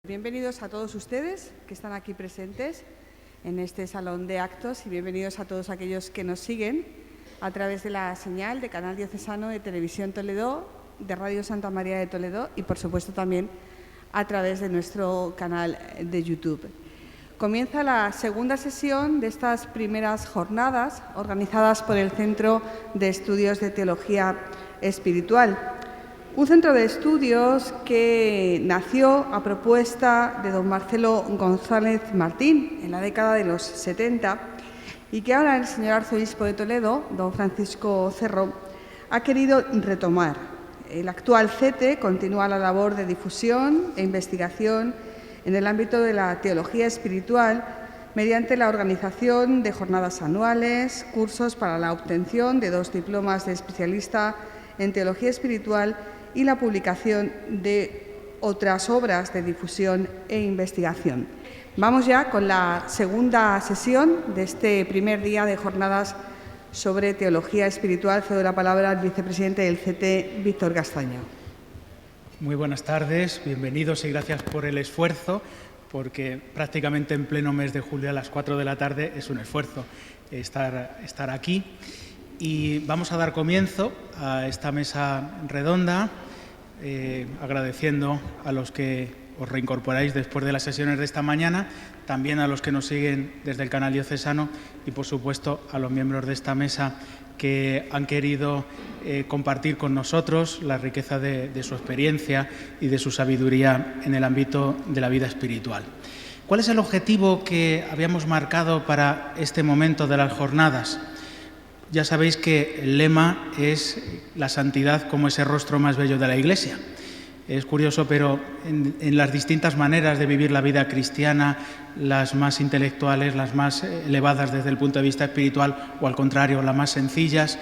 Bienvenidos a todos ustedes que están aquí presentes en este salón de actos y bienvenidos a todos aquellos que nos siguen a través de la señal de Canal Diocesano de Televisión Toledo, de Radio Santa María de Toledo y, por supuesto, también a través de nuestro canal de YouTube. Comienza la segunda sesión de estas primeras jornadas organizadas por el Centro de Estudios de Teología Espiritual. Un centro de estudios que nació a propuesta de don Marcelo González Martín en la década de los 70 y que ahora el señor arzobispo de Toledo, don Francisco Cerro, ha querido retomar. El actual CETE continúa la labor de difusión e investigación en el ámbito de la teología espiritual mediante la organización de jornadas anuales, cursos para la obtención de 2 diplomas de especialista en teología espiritual y la publicación de otras obras de difusión e investigación. Vamos ya con la segunda sesión de este primer día de jornadas sobre teología espiritual. Cedo la palabra al vicepresidente del CT, Víctor Castaño. Muy buenas tardes, bienvenidos y gracias por el esfuerzo, porque prácticamente en pleno mes de julio a las 4 de la tarde es un esfuerzo estar aquí. Y vamos a dar comienzo a esta mesa redonda, agradeciendo a los que os reincorporáis después de las sesiones de esta mañana, también a los que nos siguen desde el canal diocesano y, por supuesto, a los miembros de esta mesa que han querido compartir con nosotros la riqueza de su experiencia y de su sabiduría en el ámbito de la vida espiritual. ¿Cuál es el objetivo que habíamos marcado para este momento de las jornadas? Ya sabéis que el lema es la santidad como ese rostro más bello de la Iglesia. Es curioso, pero en las distintas maneras de vivir la vida cristiana, las más intelectuales, las más elevadas desde el punto de vista espiritual o al contrario, las más sencillas,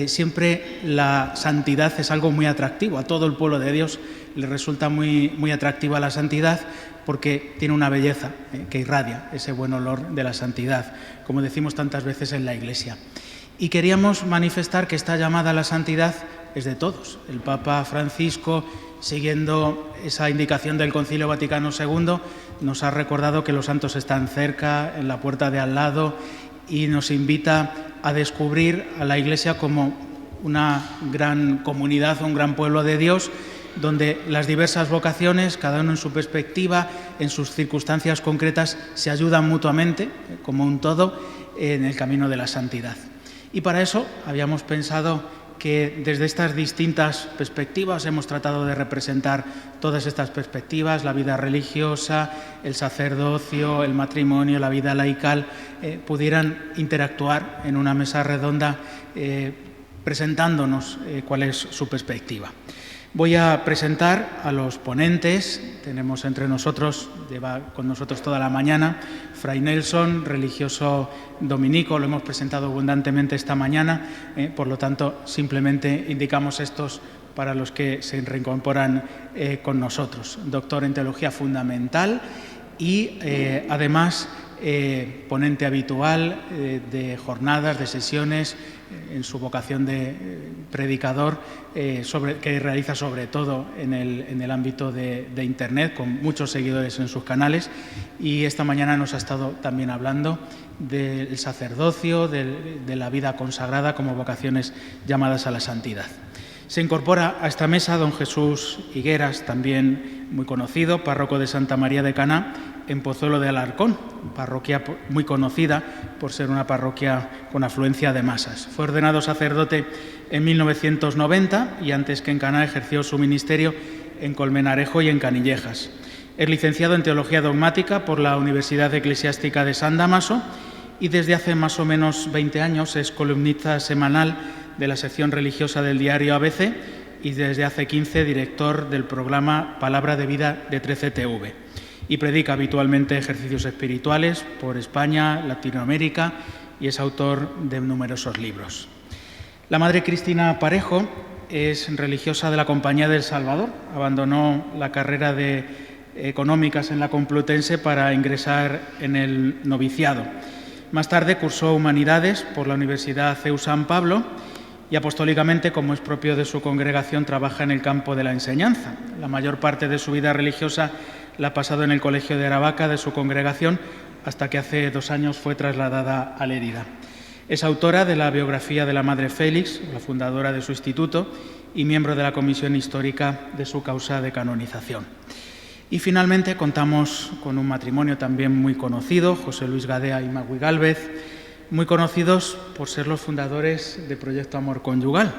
siempre la santidad es algo muy atractivo. A todo el pueblo de Dios le resulta muy atractiva la santidad porque tiene una belleza que irradia ese buen olor de la santidad, como decimos tantas veces en la Iglesia. Y queríamos manifestar que esta llamada a la santidad es de todos. El Papa Francisco, siguiendo esa indicación del Concilio Vaticano II, nos ha recordado que los santos están cerca, en la puerta de al lado, y nos invita a descubrir a la Iglesia como una gran comunidad, un gran pueblo de Dios, donde las diversas vocaciones, cada uno en su perspectiva, en sus circunstancias concretas, se ayudan mutuamente, como un todo, en el camino de la santidad. Y para eso habíamos pensado que desde estas distintas perspectivas hemos tratado de representar todas estas perspectivas, la vida religiosa, el sacerdocio, el matrimonio, la vida laical, pudieran interactuar en una mesa redonda presentándonos cuál es su perspectiva. Voy a presentar a los ponentes. Tenemos entre nosotros, lleva con nosotros toda la mañana, Fray Nelson, religioso dominico, lo hemos presentado abundantemente esta mañana, por lo tanto, simplemente indicamos estos para los que se reincorporan con nosotros. Doctor en Teología Fundamental y, además, ponente habitual de jornadas, de sesiones, en su vocación de predicador, que realiza sobre todo en el ámbito de Internet, con muchos seguidores en sus canales. Y esta mañana nos ha estado también hablando del sacerdocio, de la vida consagrada como vocaciones llamadas a la santidad. Se incorpora a esta mesa don Jesús Higueras, también muy conocido, párroco de Santa María de Caná, en Pozuelo de Alarcón, parroquia muy conocida por ser una parroquia con afluencia de masas. Fue ordenado sacerdote en 1990 y antes que en Caná ejerció su ministerio en Colmenarejo y en Canillejas. Es licenciado en Teología Dogmática por la Universidad Eclesiástica de San Dámaso y desde hace más o menos 20 años es columnista semanal de la sección religiosa del diario ABC y desde hace 15 director del programa Palabra de Vida de 13TV. Y predica habitualmente ejercicios espirituales por España, Latinoamérica y es autor de numerosos libros. La madre Cristina Parejo es religiosa de la Compañía del Salvador. Abandonó la carrera de económicas en la Complutense para ingresar en el noviciado. Más tarde cursó Humanidades por la Universidad CEU San Pablo y apostólicamente, como es propio de su congregación, trabaja en el campo de la enseñanza. La mayor parte de su vida religiosa la ha pasado en el Colegio de Aravaca de su congregación hasta que hace 2 años fue trasladada a Lérida. Es autora de la biografía de la Madre Félix, la fundadora de su instituto, y miembro de la comisión histórica de su causa de canonización. Y finalmente contamos con un matrimonio también muy conocido, José Luis Gadea y Magui Gálvez, muy conocidos por ser los fundadores de Proyecto Amor Conyugal.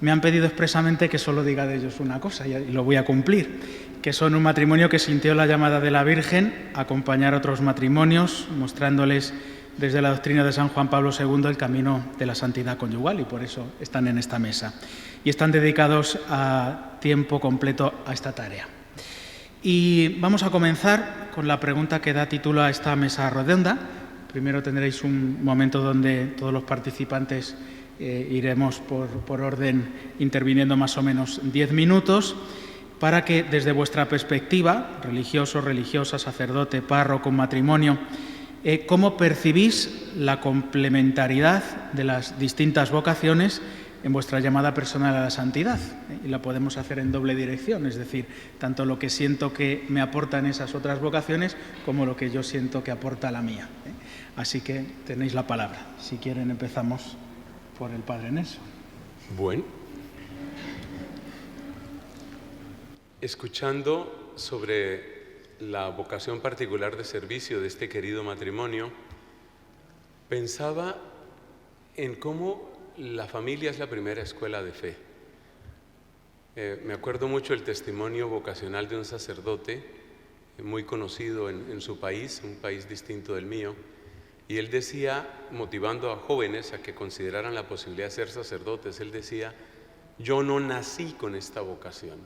Me han pedido expresamente que solo diga de ellos una cosa y lo voy a cumplir, que son un matrimonio que sintió la llamada de la Virgen a acompañar a otros matrimonios, mostrándoles desde la doctrina de San Juan Pablo II el camino de la santidad conyugal, y por eso están en esta mesa. Y están dedicados a tiempo completo a esta tarea. Y vamos a comenzar con la pregunta que da título a esta mesa redonda. Primero tendréis un momento donde todos los participantes iremos por orden interviniendo más o menos 10 minutos para que desde vuestra perspectiva, religioso, religiosa, sacerdote, párroco, matrimonio, ¿cómo percibís la complementariedad de las distintas vocaciones en vuestra llamada personal a la santidad? Y la podemos hacer en doble dirección, es decir, tanto lo que siento que me aportan esas otras vocaciones como lo que yo siento que aporta la mía. Así que tenéis la palabra. Si quieren empezamos por el Padre Nelson. Bueno, escuchando sobre la vocación particular de servicio de este querido matrimonio, pensaba en cómo la familia es la primera escuela de fe. Me acuerdo mucho el testimonio vocacional de un sacerdote muy conocido en su país, un país distinto del mío, y él decía, motivando a jóvenes a que consideraran la posibilidad de ser sacerdotes, él decía: yo no nací con esta vocación.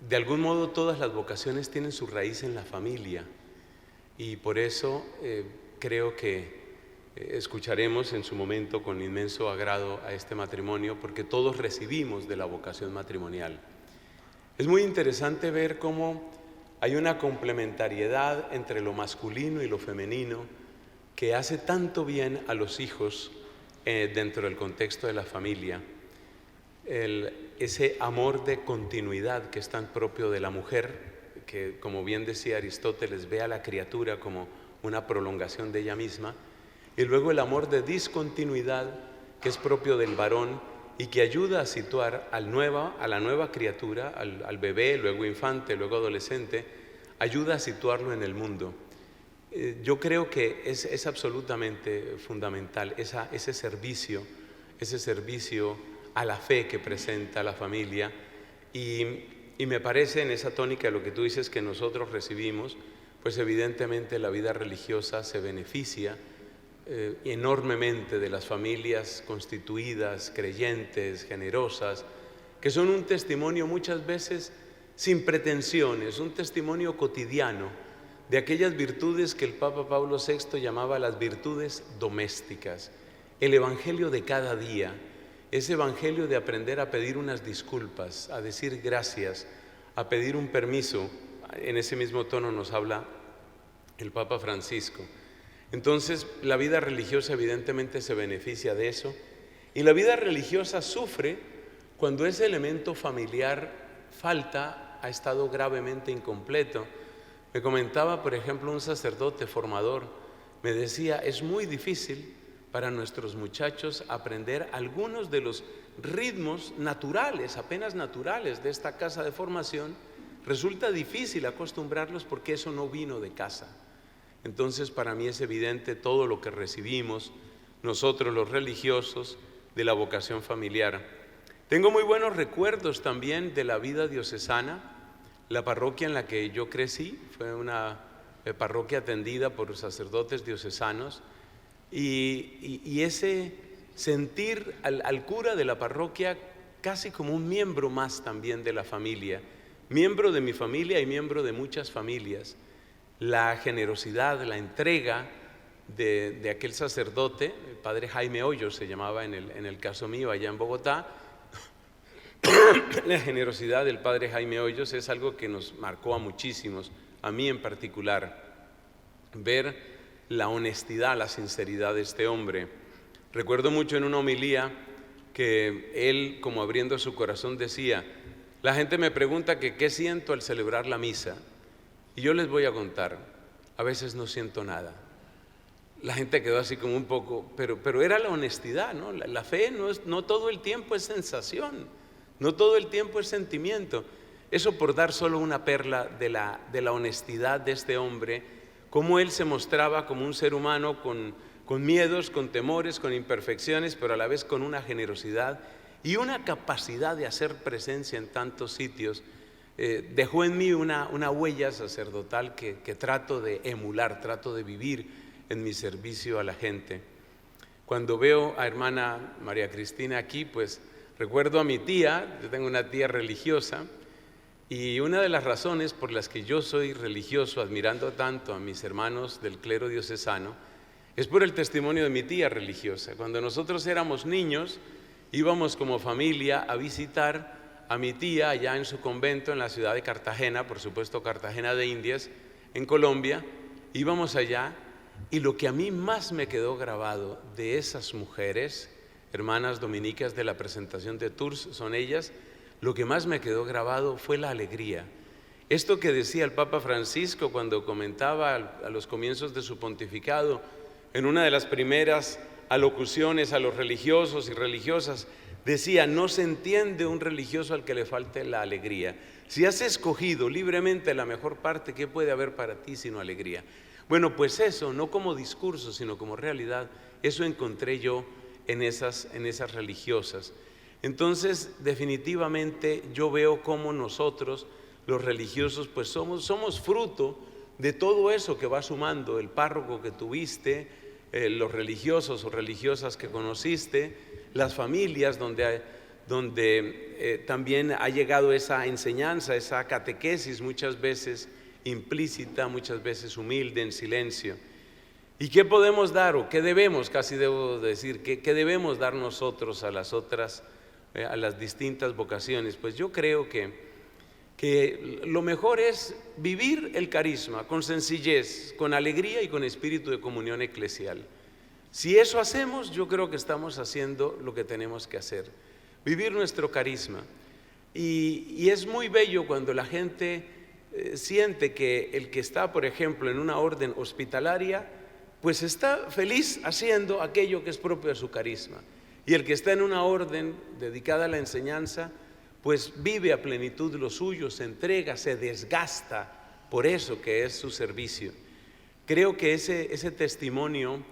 De algún modo todas las vocaciones tienen su raíz en la familia, y por eso creo que escucharemos en su momento con inmenso agrado a este matrimonio, porque todos recibimos de la vocación matrimonial. Es muy interesante ver cómo hay una complementariedad entre lo masculino y lo femenino que hace tanto bien a los hijos dentro del contexto de la familia. Ese amor de continuidad que es tan propio de la mujer, que, como bien decía Aristóteles, ve a la criatura como una prolongación de ella misma, y luego el amor de discontinuidad que es propio del varón y que ayuda a situar a la nueva criatura, al bebé, luego infante, luego adolescente, ayuda a situarlo en el mundo. Yo creo que es absolutamente fundamental ese servicio a la fe que presenta la familia, y me parece en esa tónica de lo que tú dices que nosotros recibimos, pues evidentemente la vida religiosa se beneficia enormemente de las familias constituidas, creyentes, generosas, que son un testimonio muchas veces sin pretensiones, un testimonio cotidiano de aquellas virtudes que el Papa Pablo VI llamaba las virtudes domésticas, el evangelio de cada día, ese evangelio de aprender a pedir unas disculpas, a decir gracias, a pedir un permiso. En ese mismo tono nos habla el Papa Francisco. Entonces, la vida religiosa evidentemente se beneficia de eso, y la vida religiosa sufre cuando ese elemento familiar falta, ha estado gravemente incompleto. Me comentaba, por ejemplo, un sacerdote formador, me decía: es muy difícil para nuestros muchachos aprender algunos de los ritmos naturales, apenas naturales de esta casa de formación. Resulta difícil acostumbrarlos porque eso no vino de casa. Entonces, para mí es evidente todo lo que recibimos nosotros los religiosos de la vocación familiar. Tengo muy buenos recuerdos también de la vida diocesana. La parroquia en la que yo crecí fue una parroquia atendida por sacerdotes diocesanos, y ese sentir al cura de la parroquia casi como un miembro más también de la familia, miembro de mi familia y miembro de muchas familias. La generosidad, la entrega de aquel sacerdote, el padre Jaime Hoyos se llamaba en el caso mío allá en Bogotá. La generosidad del padre Jaime Hoyos es algo que nos marcó a muchísimos, a mí en particular, ver la honestidad, la sinceridad de este hombre. Recuerdo mucho en una homilía que él, como abriendo su corazón, decía: La gente me pregunta que qué siento al celebrar la misa, y yo les voy a contar, a veces no siento nada. La gente quedó así como un poco, pero era la honestidad, ¿no? La fe no todo el tiempo es sensación, no todo el tiempo es sentimiento. Eso por dar solo una perla de la honestidad de este hombre, cómo él se mostraba como un ser humano con miedos, con temores, con imperfecciones, pero a la vez con una generosidad y una capacidad de hacer presencia en tantos sitios. Dejó en mí una huella sacerdotal que trato de emular, trato de vivir en mi servicio a la gente. Cuando veo a hermana María Cristina aquí, pues recuerdo a mi tía. Yo tengo una tía religiosa, y una de las razones por las que yo soy religioso, admirando tanto a mis hermanos del clero diocesano, es por el testimonio de mi tía religiosa. Cuando nosotros éramos niños, íbamos como familia a visitar a mi tía allá en su convento en la ciudad de Cartagena, por supuesto Cartagena de Indias, en Colombia. Íbamos allá, y lo que a mí más me quedó grabado de esas mujeres, hermanas dominicas de la presentación de Tours, son ellas, lo que más me quedó grabado fue la alegría. Esto que decía el Papa Francisco cuando comentaba a los comienzos de su pontificado, en una de las primeras alocuciones a los religiosos y religiosas, decía: no se entiende un religioso al que le falte la alegría. Si has escogido libremente la mejor parte, ¿qué puede haber para ti sino alegría? Bueno, pues eso, no como discurso, sino como realidad, eso encontré yo en esas religiosas. Entonces, definitivamente, yo veo cómo nosotros, los religiosos, pues somos fruto de todo eso que va sumando el párroco que tuviste, los religiosos o religiosas que conociste, las familias donde también ha llegado esa enseñanza, esa catequesis, muchas veces implícita, muchas veces humilde, en silencio. ¿Y qué podemos dar, o qué debemos, casi debo decir, qué debemos dar nosotros a las otras, a las distintas vocaciones? Pues yo creo que lo mejor es vivir el carisma con sencillez, con alegría y con espíritu de comunión eclesial. Si eso hacemos, yo creo que estamos haciendo lo que tenemos que hacer, vivir nuestro carisma. Y es muy bello cuando la gente siente que el que está, por ejemplo, en una orden hospitalaria, pues está feliz haciendo aquello que es propio de su carisma. Y el que está en una orden dedicada a la enseñanza, pues vive a plenitud lo suyo, se entrega, se desgasta por eso que es su servicio. Creo que ese testimonio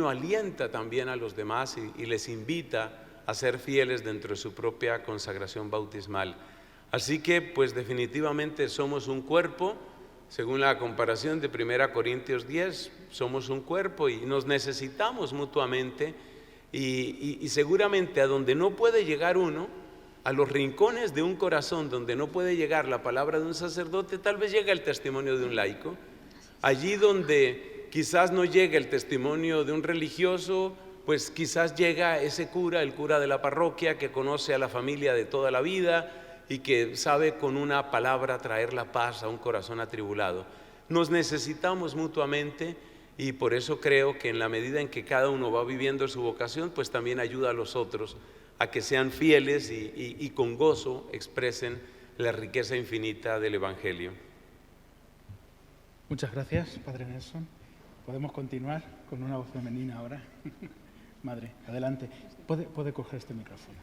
alienta también a los demás y les invita a ser fieles dentro de su propia consagración bautismal. Así que, pues definitivamente somos un cuerpo, según la comparación de 1 Corintios 10, somos un cuerpo y nos necesitamos mutuamente, y seguramente a donde no puede llegar uno, a los rincones de un corazón donde no puede llegar la palabra de un sacerdote, tal vez llega el testimonio de un laico. Allí donde quizás no llega el testimonio de un religioso, pues quizás llega ese cura, el cura de la parroquia, que conoce a la familia de toda la vida y que sabe con una palabra traer la paz a un corazón atribulado. Nos necesitamos mutuamente, y por eso creo que en la medida en que cada uno va viviendo su vocación, pues también ayuda a los otros a que sean fieles y con gozo expresen la riqueza infinita del Evangelio. Muchas gracias, Padre Nelson. Podemos continuar con una voz femenina ahora. Madre, adelante. Puede coger este micrófono.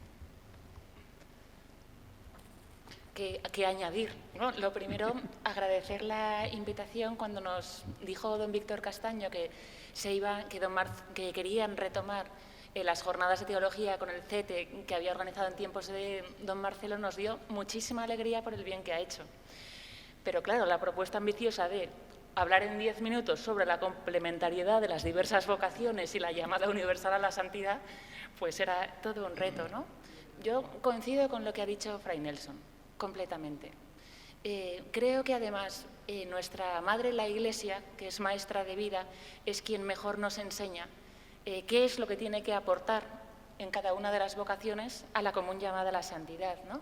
Que añadir, ¿no? Lo primero, agradecer la invitación cuando nos dijo don Víctor Castaño que querían retomar las jornadas de teología con el CETE que había organizado en tiempos de don Marcelo. Nos dio muchísima alegría por el bien que ha hecho. Pero claro, la propuesta ambiciosa de hablar en 10 minutos sobre la complementariedad de las diversas vocaciones y la llamada universal a la santidad, pues era todo un reto, ¿no? Yo coincido con lo que ha dicho Fray Nelson, completamente. Creo que además nuestra Madre la Iglesia, que es maestra de vida, es quien mejor nos enseña qué es lo que tiene que aportar en cada una de las vocaciones a la común llamada a la santidad, ¿no?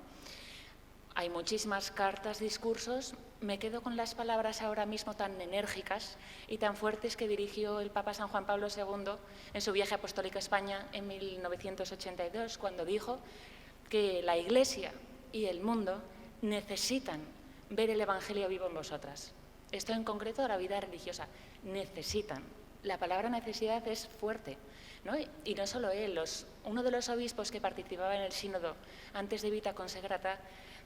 Hay muchísimas cartas, discursos. Me quedo con las palabras ahora mismo tan enérgicas y tan fuertes que dirigió el Papa San Juan Pablo II en su viaje apostólico a España en 1982, cuando dijo que la Iglesia y el mundo necesitan ver el Evangelio vivo en vosotras. Esto en concreto de la vida religiosa. Necesitan. La palabra necesidad es fuerte, ¿no? Y no solo él, uno de los obispos que participaba en el sínodo antes de Vita Consagrata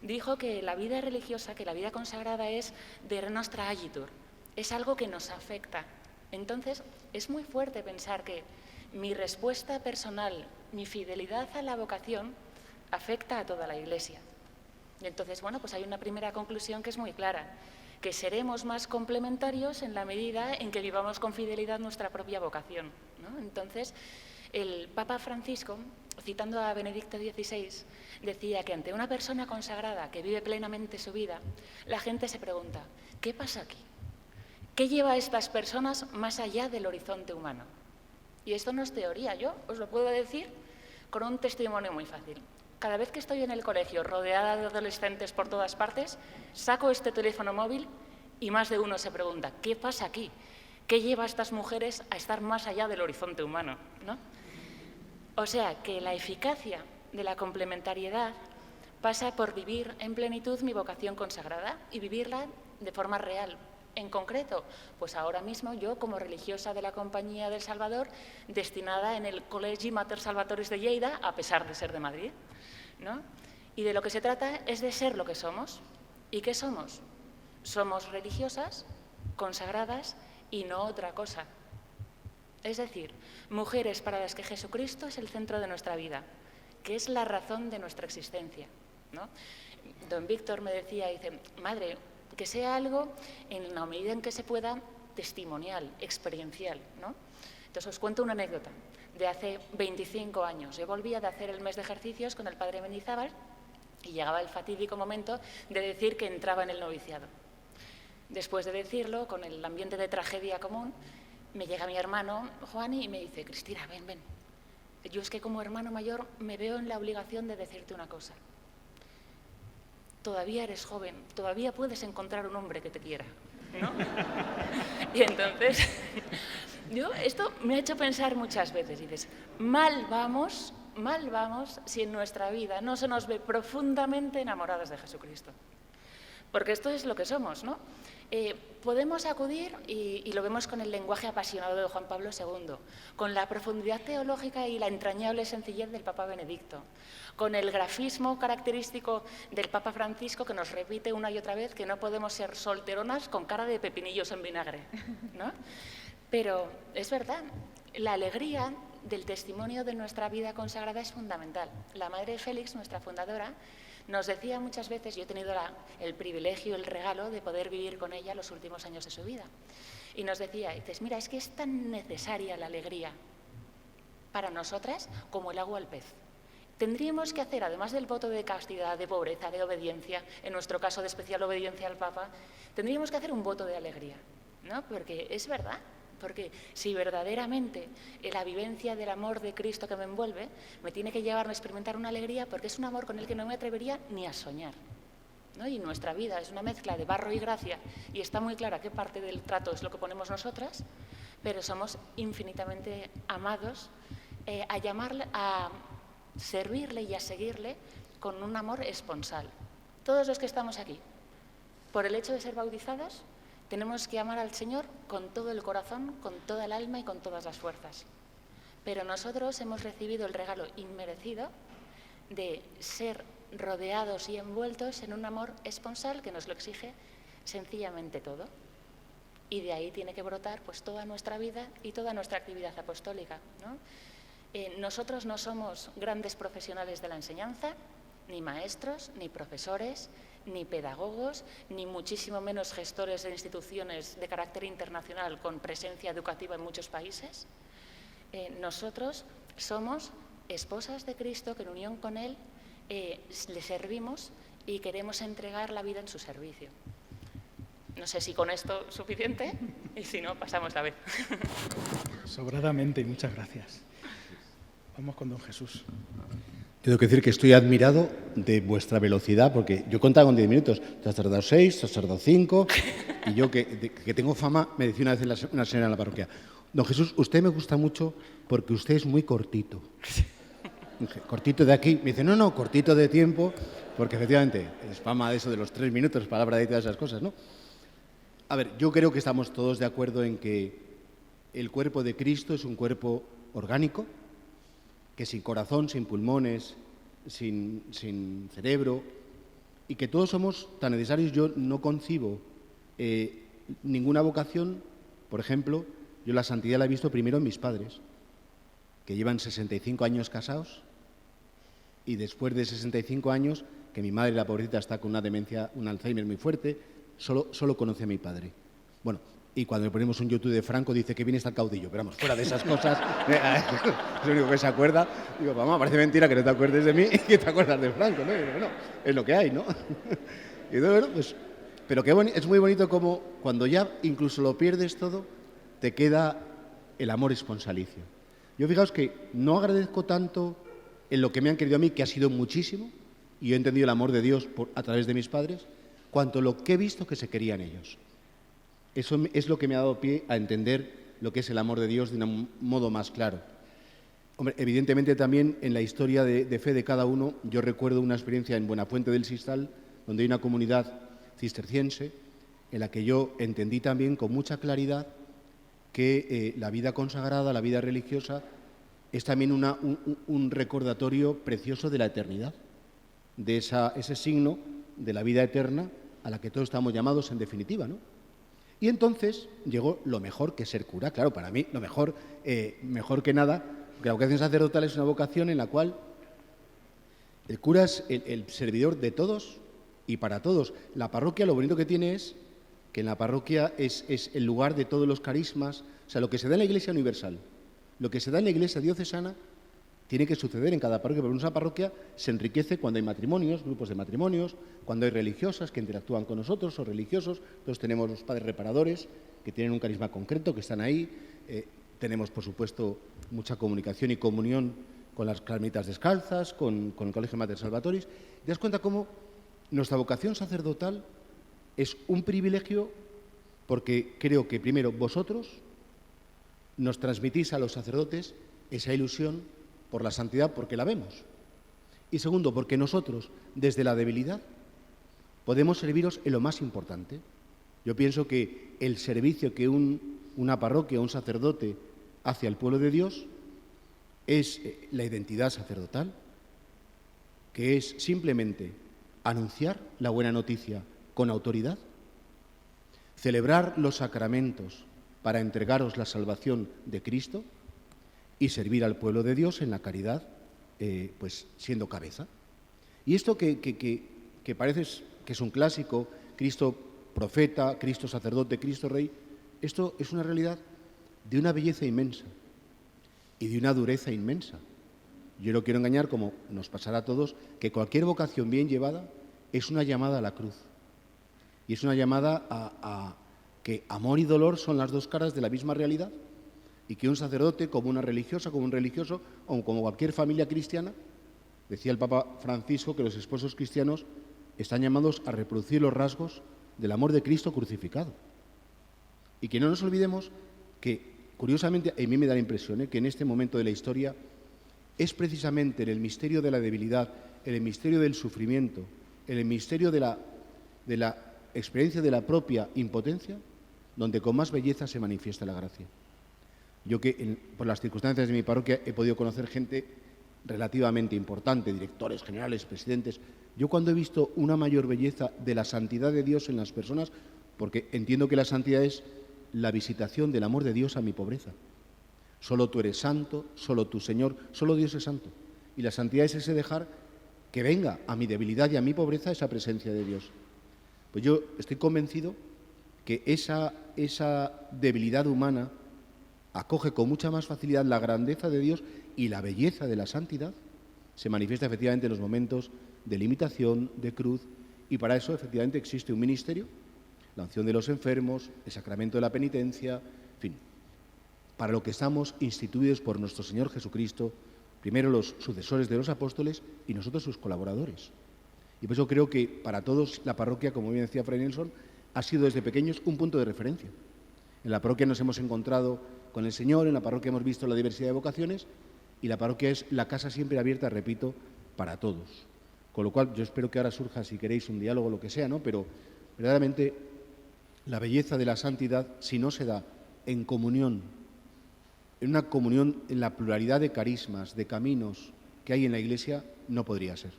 dijo que la vida religiosa, que la vida consagrada es de nostra agitur, es algo que nos afecta. Entonces, es muy fuerte pensar que mi respuesta personal, mi fidelidad a la vocación, afecta a toda la Iglesia. Y entonces, bueno, pues hay una primera conclusión que es muy clara, que seremos más complementarios en la medida en que vivamos con fidelidad nuestra propia vocación, ¿no? Entonces, el Papa Francisco, citando a Benedicto XVI, decía que ante una persona consagrada que vive plenamente su vida, la gente se pregunta, ¿qué pasa aquí? ¿Qué lleva a estas personas más allá del horizonte humano? Y esto no es teoría, yo os lo puedo decir con un testimonio muy fácil. Cada vez que estoy en el colegio rodeada de adolescentes por todas partes, saco este teléfono móvil y más de uno se pregunta, ¿qué pasa aquí? ¿Qué lleva a estas mujeres a estar más allá del horizonte humano, ¿no? O sea, que la eficacia de la complementariedad pasa por vivir en plenitud mi vocación consagrada y vivirla de forma real. En concreto, pues ahora mismo yo, como religiosa de la Compañía del Salvador, destinada en el Col·legi Mater Salvatoris de Lleida, a pesar de ser de Madrid, ¿no? Y de lo que se trata es de ser lo que somos. ¿Y qué somos? Somos religiosas, consagradas y no otra cosa. Es decir, mujeres para las que Jesucristo es el centro de nuestra vida, que es la razón de nuestra existencia, ¿no? Don Víctor me decía, dice, madre, que sea algo, en la medida en que se pueda, testimonial, experiencial, ¿no? Entonces os cuento una anécdota de hace 25 años. Yo volvía de hacer el mes de ejercicios con el padre Mendizábal y llegaba el fatídico momento de decir que entraba en el noviciado. Después de decirlo, con el ambiente de tragedia común, me llega mi hermano Juan y me dice, Cristina, ven, ven. Yo es que como hermano mayor me veo en la obligación de decirte una cosa. Todavía eres joven, todavía puedes encontrar un hombre que te quiera, ¿no? Y entonces, esto me ha hecho pensar muchas veces, dices, mal vamos si en nuestra vida no se nos ve profundamente enamoradas de Jesucristo. Porque esto es lo que somos, ¿no? Podemos acudir, y lo vemos con el lenguaje apasionado de Juan Pablo II, con la profundidad teológica y la entrañable sencillez del Papa Benedicto, con el grafismo característico del Papa Francisco que nos repite una y otra vez que no podemos ser solteronas con cara de pepinillos en vinagre, ¿no? Pero es verdad, la alegría del testimonio de nuestra vida consagrada es fundamental. La Madre Félix, nuestra fundadora, nos decía muchas veces, yo he tenido el privilegio, el regalo de poder vivir con ella los últimos años de su vida. Y nos decía, dices, mira, es que es tan necesaria la alegría para nosotras como el agua al pez. Tendríamos que hacer, además del voto de castidad, de pobreza, de obediencia, en nuestro caso de especial obediencia al Papa, tendríamos que hacer un voto de alegría, ¿no? Porque es verdad. Porque si verdaderamente la vivencia del amor de Cristo que me envuelve me tiene que llevar a experimentar una alegría, porque es un amor con el que no me atrevería ni a soñar, ¿no? Y nuestra vida es una mezcla de barro y gracia, y está muy clara qué parte del trato es lo que ponemos nosotras, pero somos infinitamente amados a servirle y a seguirle con un amor esponsal. Todos los que estamos aquí, por el hecho de ser bautizados, tenemos que amar al Señor con todo el corazón, con toda el alma y con todas las fuerzas. Pero nosotros hemos recibido el regalo inmerecido de ser rodeados y envueltos en un amor esponsal que nos lo exige sencillamente todo. Y de ahí tiene que brotar pues toda nuestra vida y toda nuestra actividad apostólica, ¿no? Nosotros no somos grandes profesionales de la enseñanza, ni maestros, ni profesores, ni pedagogos, ni muchísimo menos gestores de instituciones de carácter internacional con presencia educativa en muchos países. Nosotros somos esposas de Cristo que en unión con Él le servimos y queremos entregar la vida en su servicio. No sé si con esto es suficiente y si no, pasamos la vez. Sobradamente y muchas gracias. Vamos con don Jesús. Tengo que decir que estoy admirado de vuestra velocidad, porque yo contaba con 10 minutos, te has tardado 6, te has tardado 5, y yo que tengo fama, me decía una vez una señora en la parroquia, don Jesús, usted me gusta mucho porque usted es muy cortito. cortito de aquí. Me dice, no, cortito de tiempo, porque efectivamente es fama de eso de los 3 minutos, palabra de todas esas cosas, ¿no? A ver, yo creo que estamos todos de acuerdo en que el cuerpo de Cristo es un cuerpo orgánico, que sin corazón, sin pulmones, sin cerebro, y que todos somos tan necesarios. Yo no concibo ninguna vocación. Por ejemplo, yo la santidad la he visto primero en mis padres, que llevan 65 años casados, y después de 65 años, que mi madre, la pobrecita, está con una demencia, un Alzheimer muy fuerte, solo conoce a mi padre. Bueno, y cuando le ponemos un YouTube de Franco dice que bien está el caudillo, pero vamos, fuera de esas cosas, es lo único que se acuerda. Digo, mamá, parece mentira que no te acuerdes de mí y que te acuerdas de Franco, ¿no? Pero bueno, es lo que hay, ¿no? Y bueno, pues, pero es muy bonito como cuando ya incluso lo pierdes todo, te queda el amor esponsalicio. Yo fijaos que no agradezco tanto en lo que me han querido a mí, que ha sido muchísimo, y yo he entendido el amor de Dios a través de mis padres, cuanto lo que he visto que se querían ellos. Eso es lo que me ha dado pie a entender lo que es el amor de Dios de un modo más claro. Hombre, evidentemente también en la historia de fe de cada uno, yo recuerdo una experiencia en Buenafuente del Sistal, donde hay una comunidad cisterciense, en la que yo entendí también con mucha claridad que la vida consagrada, la vida religiosa, es también un recordatorio precioso de la eternidad, de ese signo de la vida eterna a la que todos estamos llamados en definitiva, ¿no? Y entonces llegó lo mejor, que es ser cura. Claro, para mí lo mejor, mejor que nada, porque la vocación sacerdotal es una vocación en la cual el cura es el servidor de todos y para todos. La parroquia, lo bonito que tiene es que en la parroquia es el lugar de todos los carismas. O sea, lo que se da en la Iglesia universal, lo que se da en la Iglesia diocesana, tiene que suceder en cada parroquia, porque una parroquia se enriquece cuando hay matrimonios, grupos de matrimonios, cuando hay religiosas que interactúan con nosotros o religiosos. Entonces tenemos los padres reparadores que tienen un carisma concreto, que están ahí. Tenemos, por supuesto, mucha comunicación y comunión con las Carmelitas Descalzas, con el Colegio Mater Salvatoris. Te das cuenta cómo nuestra vocación sacerdotal es un privilegio, porque creo que primero vosotros nos transmitís a los sacerdotes esa ilusión por la santidad, porque la vemos. Y segundo, porque nosotros, desde la debilidad, podemos serviros en lo más importante. Yo pienso que el servicio que una parroquia, un sacerdote hace al pueblo de Dios es la identidad sacerdotal, que es simplemente anunciar la buena noticia con autoridad, celebrar los sacramentos para entregaros la salvación de Cristo y servir al pueblo de Dios en la caridad, pues siendo cabeza. Y esto que parece que es un clásico, Cristo profeta, Cristo sacerdote, Cristo rey, esto es una realidad de una belleza inmensa y de una dureza inmensa. Yo no quiero engañar, como nos pasará a todos, que cualquier vocación bien llevada es una llamada a la cruz. Y es una llamada a que amor y dolor son las dos caras de la misma realidad, y que un sacerdote, como una religiosa, como un religioso, o como cualquier familia cristiana, decía el Papa Francisco que los esposos cristianos están llamados a reproducir los rasgos del amor de Cristo crucificado. Y que no nos olvidemos que, curiosamente, a mí me da la impresión que en este momento de la historia es precisamente en el misterio de la debilidad, en el misterio del sufrimiento, en el misterio de la experiencia de la propia impotencia, donde con más belleza se manifiesta la gracia. Yo que por las circunstancias de mi parroquia he podido conocer gente relativamente importante, directores generales, presidentes. Yo cuando he visto una mayor belleza de la santidad de Dios en las personas, porque entiendo que la santidad es la visitación del amor de Dios a mi pobreza. Solo tú eres santo, solo tú, Señor, solo Dios es santo. Y la santidad es ese dejar que venga a mi debilidad y a mi pobreza esa presencia de Dios. Pues yo estoy convencido que esa debilidad humana acoge con mucha más facilidad la grandeza de Dios, y la belleza de la santidad se manifiesta efectivamente en los momentos de limitación, de cruz, y para eso efectivamente existe un ministerio, la unción de los enfermos, el sacramento de la penitencia, en fin, para lo que estamos instituidos por nuestro Señor Jesucristo, primero los sucesores de los apóstoles y nosotros sus colaboradores. Y por eso creo que para todos la parroquia, como bien decía Fray Nelson, ha sido desde pequeños un punto de referencia. En la parroquia nos hemos encontrado con el Señor, en la parroquia hemos visto la diversidad de vocaciones, Y la parroquia es la casa siempre abierta, repito, para todos. Con lo cual, yo espero que ahora surja, si queréis, un diálogo o lo que sea, ¿no? Pero verdaderamente la belleza de la santidad, si no se da en comunión, en una comunión en la pluralidad de carismas, de caminos que hay en la Iglesia, no podría ser.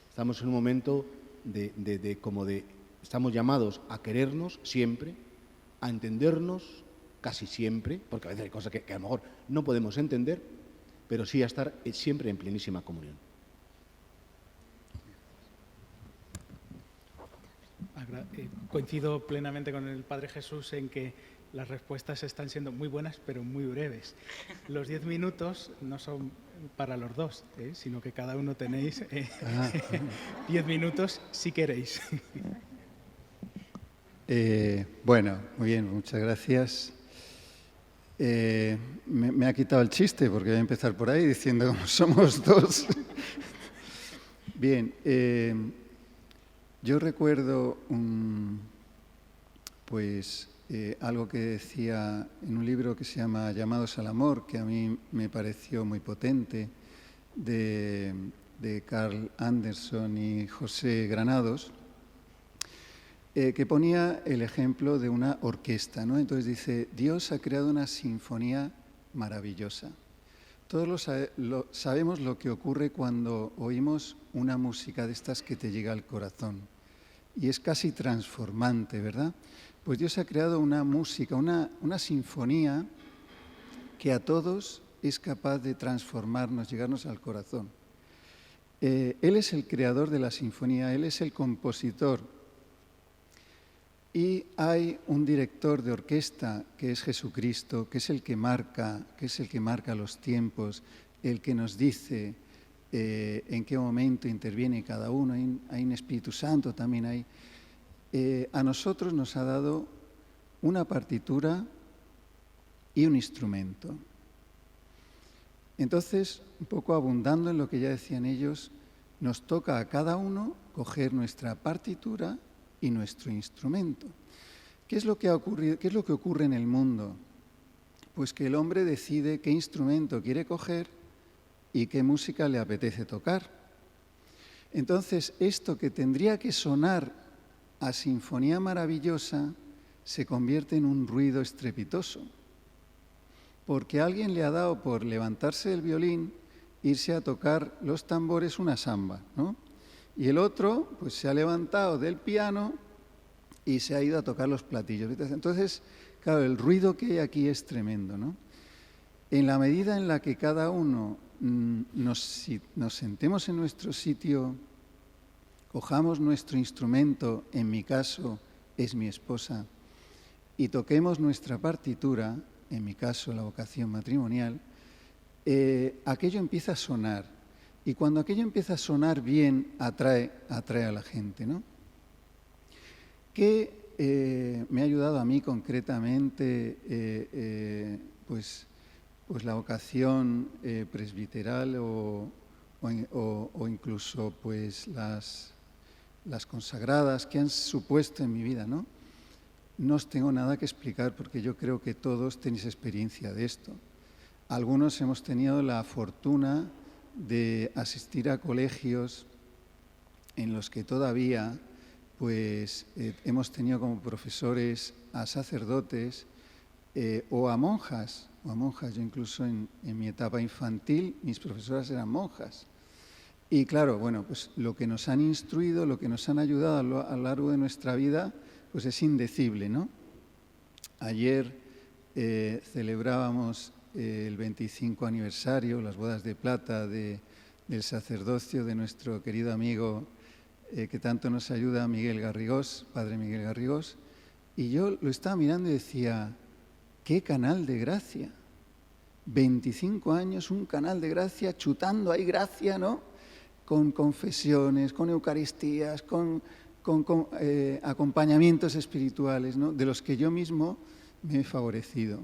Estamos en un momento estamos llamados a querernos siempre, a entendernos casi siempre, porque a veces hay cosas que a lo mejor no podemos entender, pero sí a estar siempre en plenísima comunión. Coincido plenamente con el Padre Jesús en que las respuestas están siendo muy buenas, pero muy breves. Los 10 minutos no son para los dos, sino que cada uno tenéis 10 minutos si queréis. Bueno, muy bien, muchas gracias. Me ha quitado el chiste porque voy a empezar por ahí diciendo como somos dos. Bien, yo recuerdo algo que decía en un libro que se llama Llamados al Amor, que a mí me pareció muy potente, de Carl Anderson y José Granados, que ponía el ejemplo de una orquesta, ¿no? Entonces dice, Dios ha creado una sinfonía maravillosa. Todos sabemos lo que ocurre cuando oímos una música de estas que te llega al corazón. Y es casi transformante, ¿verdad? Pues Dios ha creado una música, una sinfonía que a todos es capaz de transformarnos, llegarnos al corazón. Él es el creador de la sinfonía, Él es el compositor. Y hay un director de orquesta que es Jesucristo, que es el que marca los tiempos, el que nos dice en qué momento interviene cada uno. Hay un Espíritu Santo también ahí. A nosotros nos ha dado una partitura y un instrumento. Entonces, un poco abundando en lo que ya decían ellos, nos toca a cada uno coger nuestra partitura y nuestro instrumento. ¿Qué es lo que ha ocurrido? ¿Qué es lo que ocurre en el mundo? Pues que el hombre decide qué instrumento quiere coger y qué música le apetece tocar. Entonces, esto que tendría que sonar a sinfonía maravillosa se convierte en un ruido estrepitoso, porque alguien le ha dado por levantarse del violín, irse a tocar los tambores una samba, ¿no? Y el otro, pues se ha levantado del piano y se ha ido a tocar los platillos. Entonces, claro, el ruido que hay aquí es tremendo, ¿no? En la medida en la que cada uno nos sentemos en nuestro sitio, cojamos nuestro instrumento, en mi caso es mi esposa, y toquemos nuestra partitura, en mi caso la vocación matrimonial, aquello empieza a sonar. Y cuando aquello empieza a sonar bien, atrae a la gente, ¿no? ¿Qué me ha ayudado a mí concretamente pues la vocación presbiteral o incluso pues las consagradas que han supuesto en mi vida, ¿no? No os tengo nada que explicar porque yo creo que todos tenéis experiencia de esto. Algunos hemos tenido la fortuna de asistir a colegios en los que todavía pues hemos tenido como profesores a sacerdotes o a monjas. Yo incluso en mi etapa infantil mis profesoras eran monjas. Y claro, bueno, pues lo que nos han instruido, lo que nos han ayudado a lo largo de nuestra vida, pues es indecible, ¿no? Ayer celebrábamos el 25 aniversario, las bodas de plata del sacerdocio de nuestro querido amigo que tanto nos ayuda, Miguel Garrigós, padre Miguel Garrigós, y yo lo estaba mirando y decía, ¡qué canal de gracia! 25 años, un canal de gracia, chutando ahí gracia, ¿no? Con confesiones, con eucaristías, con acompañamientos espirituales, ¿no? De los que yo mismo me he favorecido.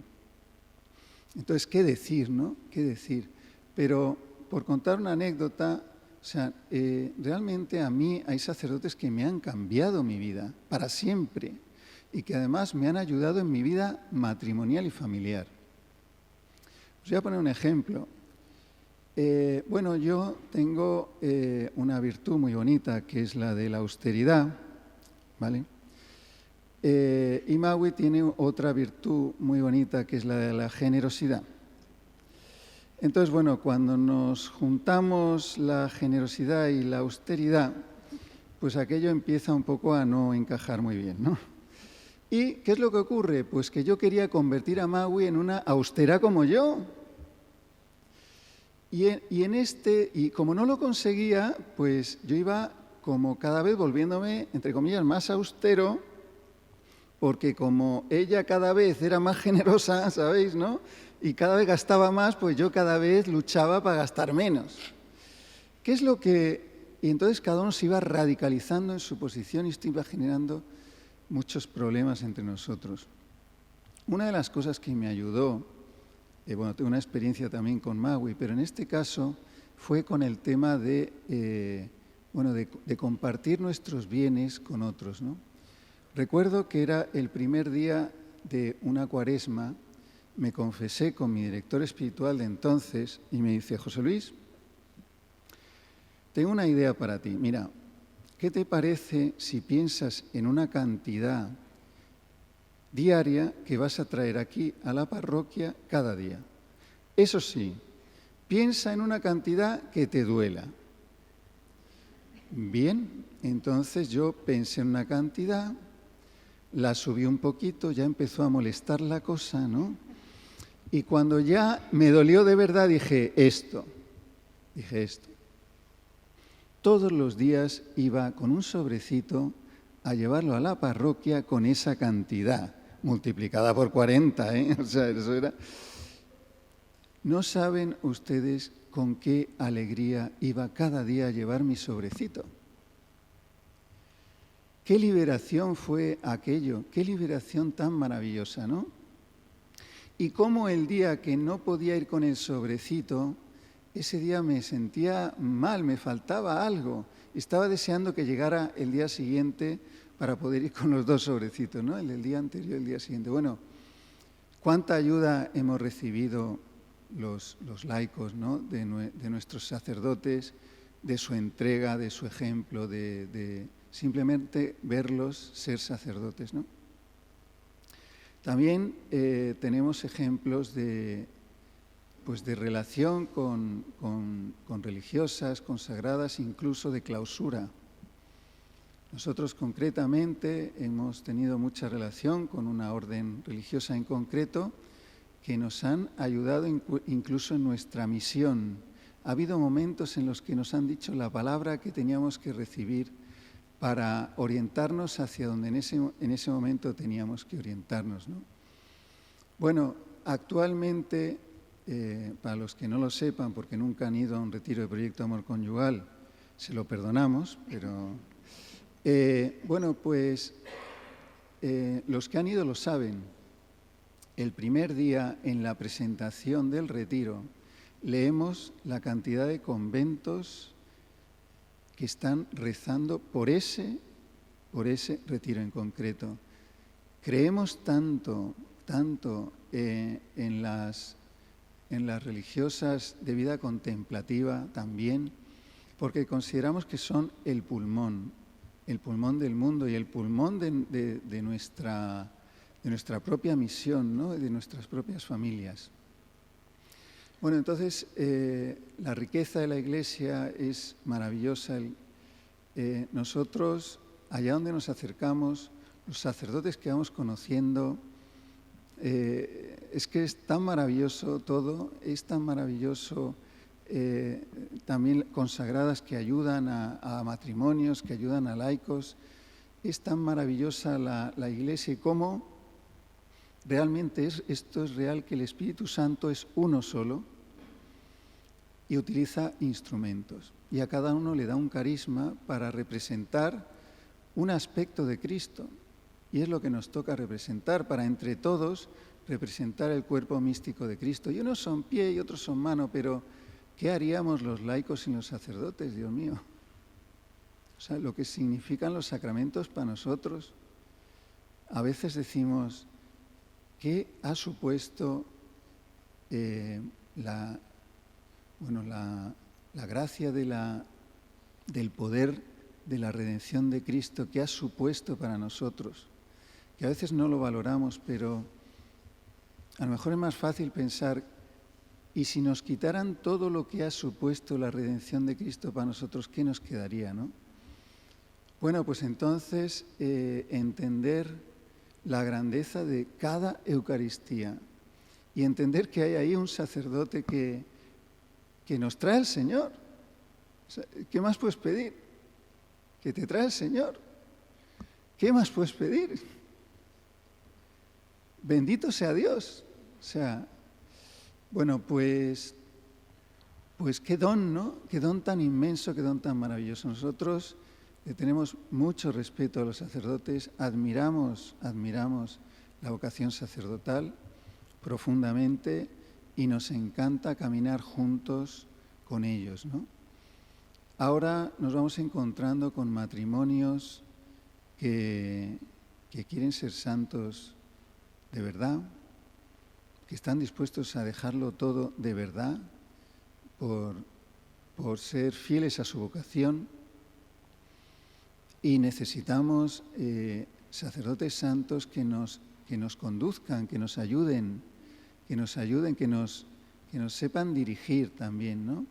Entonces, ¿qué decir, no? ¿Qué decir? Pero, por contar una anécdota, o sea, realmente a mí hay sacerdotes que me han cambiado mi vida para siempre y que además me han ayudado en mi vida matrimonial y familiar. Os voy a poner un ejemplo. Bueno, yo tengo una virtud muy bonita, que es la de la austeridad, ¿vale? Y Magui tiene otra virtud muy bonita, que es la de la generosidad. Entonces, bueno, cuando nos juntamos la generosidad y la austeridad, pues aquello empieza un poco a no encajar muy bien, ¿no? ¿Y qué es lo que ocurre? Pues que yo quería convertir a Magui en una austera como yo. Y como no lo conseguía, pues yo iba como cada vez volviéndome, entre comillas, más austero, porque como ella cada vez era más generosa, ¿sabéis, no? Y cada vez gastaba más, pues yo cada vez luchaba para gastar menos. ¿Qué es lo que...? Y entonces cada uno se iba radicalizando en su posición y esto iba generando muchos problemas entre nosotros. Una de las cosas que me ayudó, bueno, tengo una experiencia también con Magui, pero en este caso fue con el tema de compartir nuestros bienes con otros, ¿no? Recuerdo que era el primer día de una cuaresma, me confesé con mi director espiritual de entonces y me dice: José Luis, tengo una idea para ti. Mira, ¿qué te parece si piensas en una cantidad diaria que vas a traer aquí a la parroquia cada día? Eso sí, piensa en una cantidad que te duela. Bien, entonces yo pensé en una cantidad, la subí un poquito, ya empezó a molestar la cosa, ¿no? Y cuando ya me dolió de verdad dije esto. Todos los días iba con un sobrecito a llevarlo a la parroquia con esa cantidad, multiplicada por 40, ¿eh? O sea, eso era... No saben ustedes con qué alegría iba cada día a llevar mi sobrecito. Qué liberación fue aquello, qué liberación tan maravillosa, ¿no? Y cómo el día que no podía ir con el sobrecito, ese día me sentía mal, me faltaba algo. Estaba deseando que llegara el día siguiente para poder ir con los dos sobrecitos, ¿no? El del día anterior y el día siguiente. Bueno, cuánta ayuda hemos recibido los laicos, ¿no? de nuestros sacerdotes, de su entrega, de su ejemplo, de simplemente verlos ser sacerdotes, ¿no? También tenemos ejemplos de relación con religiosas, consagradas, incluso de clausura. Nosotros concretamente hemos tenido mucha relación con una orden religiosa en concreto que nos han ayudado incluso en nuestra misión. Ha habido momentos en los que nos han dicho la palabra que teníamos que recibir para orientarnos hacia donde en ese momento teníamos que orientarnos, ¿no? Bueno, actualmente, para los que no lo sepan, porque nunca han ido a un retiro de Proyecto Amor Conyugal, se lo perdonamos, pero... los que han ido lo saben. El primer día, en la presentación del retiro, leemos la cantidad de conventos que están rezando por ese retiro en concreto. Creemos tanto en las religiosas de vida contemplativa también, porque consideramos que son el pulmón del mundo y el pulmón de nuestra propia misión, ¿no? De nuestras propias familias. Bueno, entonces, la riqueza de la Iglesia es maravillosa. Nosotros, allá donde nos acercamos, los sacerdotes que vamos conociendo, es que es tan maravilloso todo, es tan maravilloso también consagradas que ayudan a matrimonios, que ayudan a laicos. Es tan maravillosa la Iglesia y cómo realmente esto es real, que el Espíritu Santo es uno solo y utiliza instrumentos. Y a cada uno le da un carisma para representar un aspecto de Cristo. Y es lo que nos toca representar, para entre todos representar el cuerpo místico de Cristo. Y unos son pie y otros son mano, pero ¿qué haríamos los laicos sin los sacerdotes, Dios mío? O sea, lo que significan los sacramentos para nosotros. A veces decimos, ¿qué ha supuesto bueno, la gracia del poder de la redención de Cristo que ha supuesto para nosotros, que a veces no lo valoramos, pero a lo mejor es más fácil pensar, y si nos quitaran todo lo que ha supuesto la redención de Cristo para nosotros, ¿qué nos quedaría, no? Bueno, pues entonces entender la grandeza de cada Eucaristía y entender que hay ahí un sacerdote que nos trae el Señor. O sea, ¿qué más puedes pedir? Que te trae el Señor. ¿Qué más puedes pedir? Bendito sea Dios. O sea, bueno, pues qué don, ¿no? Qué don tan inmenso, qué don tan maravilloso. Nosotros le tenemos mucho respeto a los sacerdotes, admiramos la vocación sacerdotal profundamente y nos encanta caminar juntos con ellos, ¿no? Ahora nos vamos encontrando con matrimonios que quieren ser santos de verdad, que están dispuestos a dejarlo todo de verdad por ser fieles a su vocación, y necesitamos sacerdotes santos que nos conduzcan, que nos ayuden, que nos sepan dirigir también, ¿no?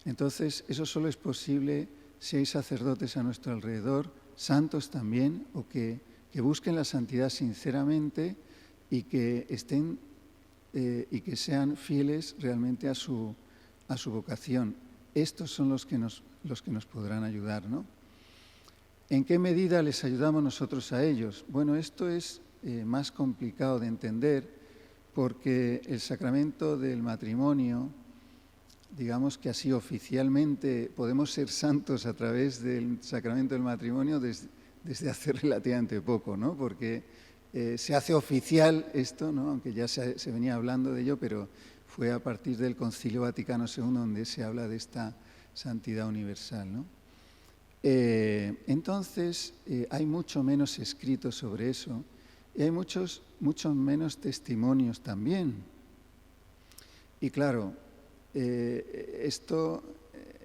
Entonces, eso solo es posible si hay sacerdotes a nuestro alrededor, santos también, o que busquen la santidad sinceramente y que estén y que sean fieles realmente a su vocación. Estos son los que nos podrán ayudar, ¿no? ¿En qué medida les ayudamos nosotros a ellos? Bueno, esto es más complicado de entender porque el sacramento del matrimonio, digamos que así oficialmente podemos ser santos a través del sacramento del matrimonio desde hace relativamente poco, ¿no? Porque se hace oficial esto, ¿no? Aunque ya se venía hablando de ello, pero fue a partir del Concilio Vaticano II donde se habla de esta santidad universal, ¿no? Entonces, hay mucho menos escrito sobre eso y hay muchos menos testimonios también. Y claro, esto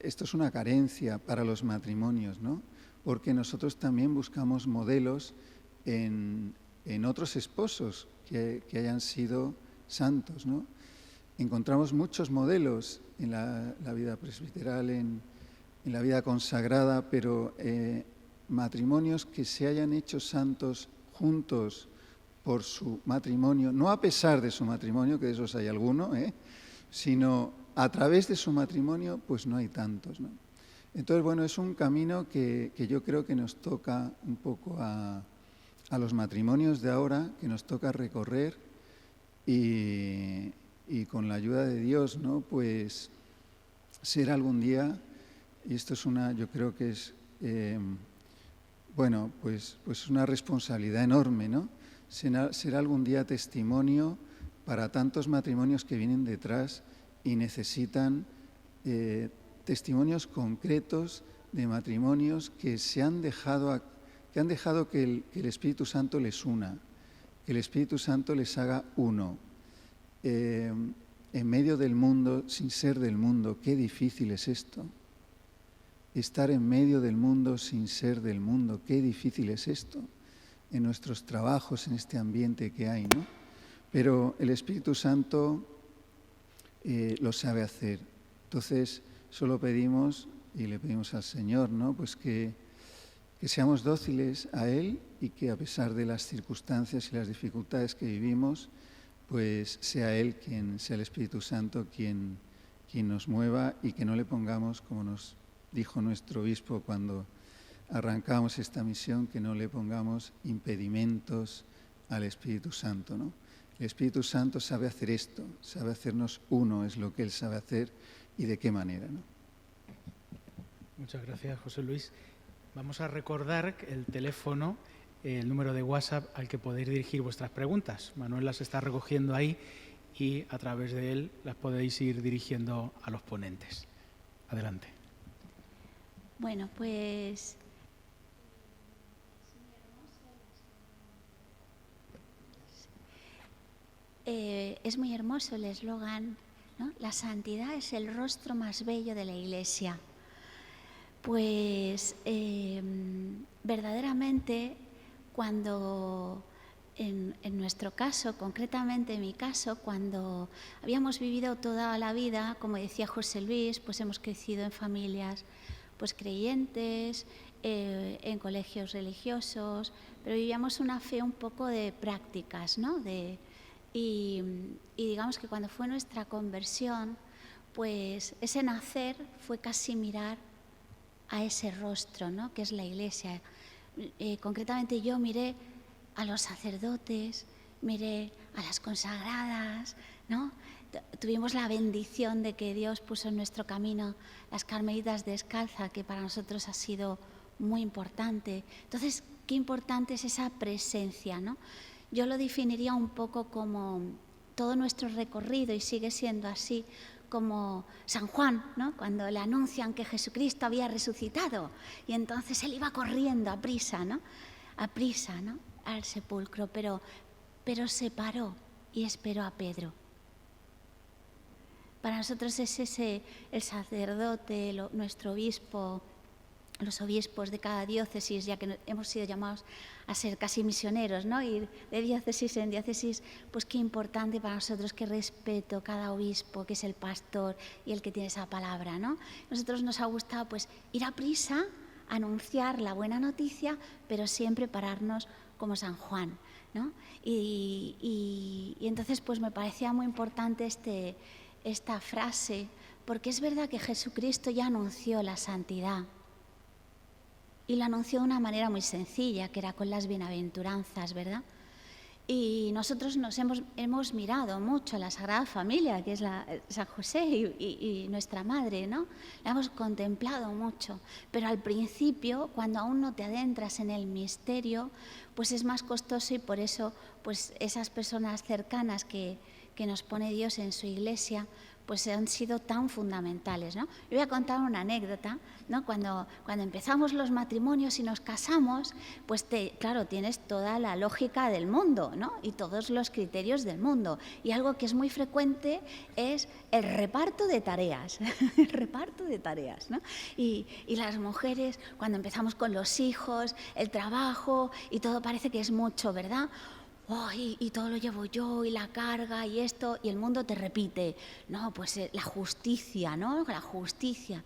es una carencia para los matrimonios, ¿no? Porque nosotros también buscamos modelos en otros esposos que hayan sido santos, ¿no? Encontramos muchos modelos en la vida presbiteral, en la vida consagrada, pero matrimonios que se hayan hecho santos juntos por su matrimonio, no a pesar de su matrimonio, que de esos hay alguno, sino a través de su matrimonio, pues no hay tantos, ¿no? Entonces, bueno, es un camino que yo creo que nos toca un poco a los matrimonios de ahora, que nos toca recorrer y con la ayuda de Dios, ¿no? Pues ser algún día, y esto es yo creo que es, bueno, pues una responsabilidad enorme, ¿no? Ser algún día testimonio para tantos matrimonios que vienen detrás y necesitan testimonios concretos de matrimonios que han dejado que el Espíritu Santo les una, que el Espíritu Santo les haga uno. En medio del mundo, sin ser del mundo, qué difícil es esto. Estar en medio del mundo sin ser del mundo, qué difícil es esto. En nuestros trabajos, en este ambiente que hay, ¿no? Pero el Espíritu Santo lo sabe hacer. Entonces, solo pedimos y le pedimos al Señor, ¿no? Pues que seamos dóciles a Él y que a pesar de las circunstancias y las dificultades que vivimos, pues sea Él sea el Espíritu Santo quien nos mueva y que no le pongamos, como nos dijo nuestro obispo cuando arrancamos esta misión, que no le pongamos impedimentos al Espíritu Santo, ¿no? El Espíritu Santo sabe hacer esto, sabe hacernos uno, es lo que Él sabe hacer y de qué manera, ¿no? Muchas gracias, José Luis. Vamos a recordar el teléfono, el número de WhatsApp al que podéis dirigir vuestras preguntas. Manuel las está recogiendo ahí y a través de él las podéis ir dirigiendo a los ponentes. Adelante. Bueno, pues es muy hermoso el eslogan ¿no? La santidad es el rostro más bello de la Iglesia. Pues verdaderamente cuando en nuestro caso, concretamente en mi caso, cuando habíamos vivido toda la vida, como decía José Luis, pues hemos crecido en familias pues creyentes, en colegios religiosos, pero vivíamos una fe un poco de prácticas, ¿no? Y digamos que cuando fue nuestra conversión, pues ese nacer fue casi mirar a ese rostro, ¿no? Que es la Iglesia. Concretamente yo miré a los sacerdotes, miré a las consagradas, ¿no? Tuvimos la bendición de que Dios puso en nuestro camino las carmelitas descalzas, que para nosotros ha sido muy importante. Entonces, qué importante es esa presencia, ¿no? Yo lo definiría un poco como todo nuestro recorrido, y sigue siendo así, como San Juan, ¿no? Cuando le anuncian que Jesucristo había resucitado, y entonces él iba corriendo a prisa, ¿no? Al sepulcro, pero se paró y esperó a Pedro. Para nosotros es ese el sacerdote, nuestro obispo, los obispos de cada diócesis, ya que hemos sido llamados a ser casi misioneros, ¿no? Ir de diócesis en diócesis, pues qué importante para nosotros, qué respeto cada obispo, que es el pastor y el que tiene esa palabra, ¿no? Nosotros nos ha gustado pues ir a prisa, anunciar la buena noticia, pero siempre pararnos como San Juan, ¿no? Y entonces pues me parecía muy importante esta frase, porque es verdad que Jesucristo ya anunció la santidad. Y lo anunció de una manera muy sencilla, que era con las bienaventuranzas, ¿verdad? Y nosotros nos hemos mirado mucho a la Sagrada Familia, que es San José y nuestra madre, ¿no? La hemos contemplado mucho. Pero al principio, cuando aún no te adentras en el misterio, pues es más costoso, y por eso pues esas personas cercanas que nos pone Dios en su Iglesia, pues han sido tan fundamentales, ¿no? Yo voy a contar una anécdota, ¿no? Cuando empezamos los matrimonios y nos casamos, pues claro, tienes toda la lógica del mundo, ¿no? Y todos los criterios del mundo. Y algo que es muy frecuente es el reparto de tareas, el reparto de tareas, ¿no? Y las mujeres, cuando empezamos con los hijos, el trabajo, y todo parece que es mucho, ¿verdad? Oh, y todo lo llevo yo, y la carga, y esto, y el mundo te repite, no, pues la justicia, ¿no? La justicia.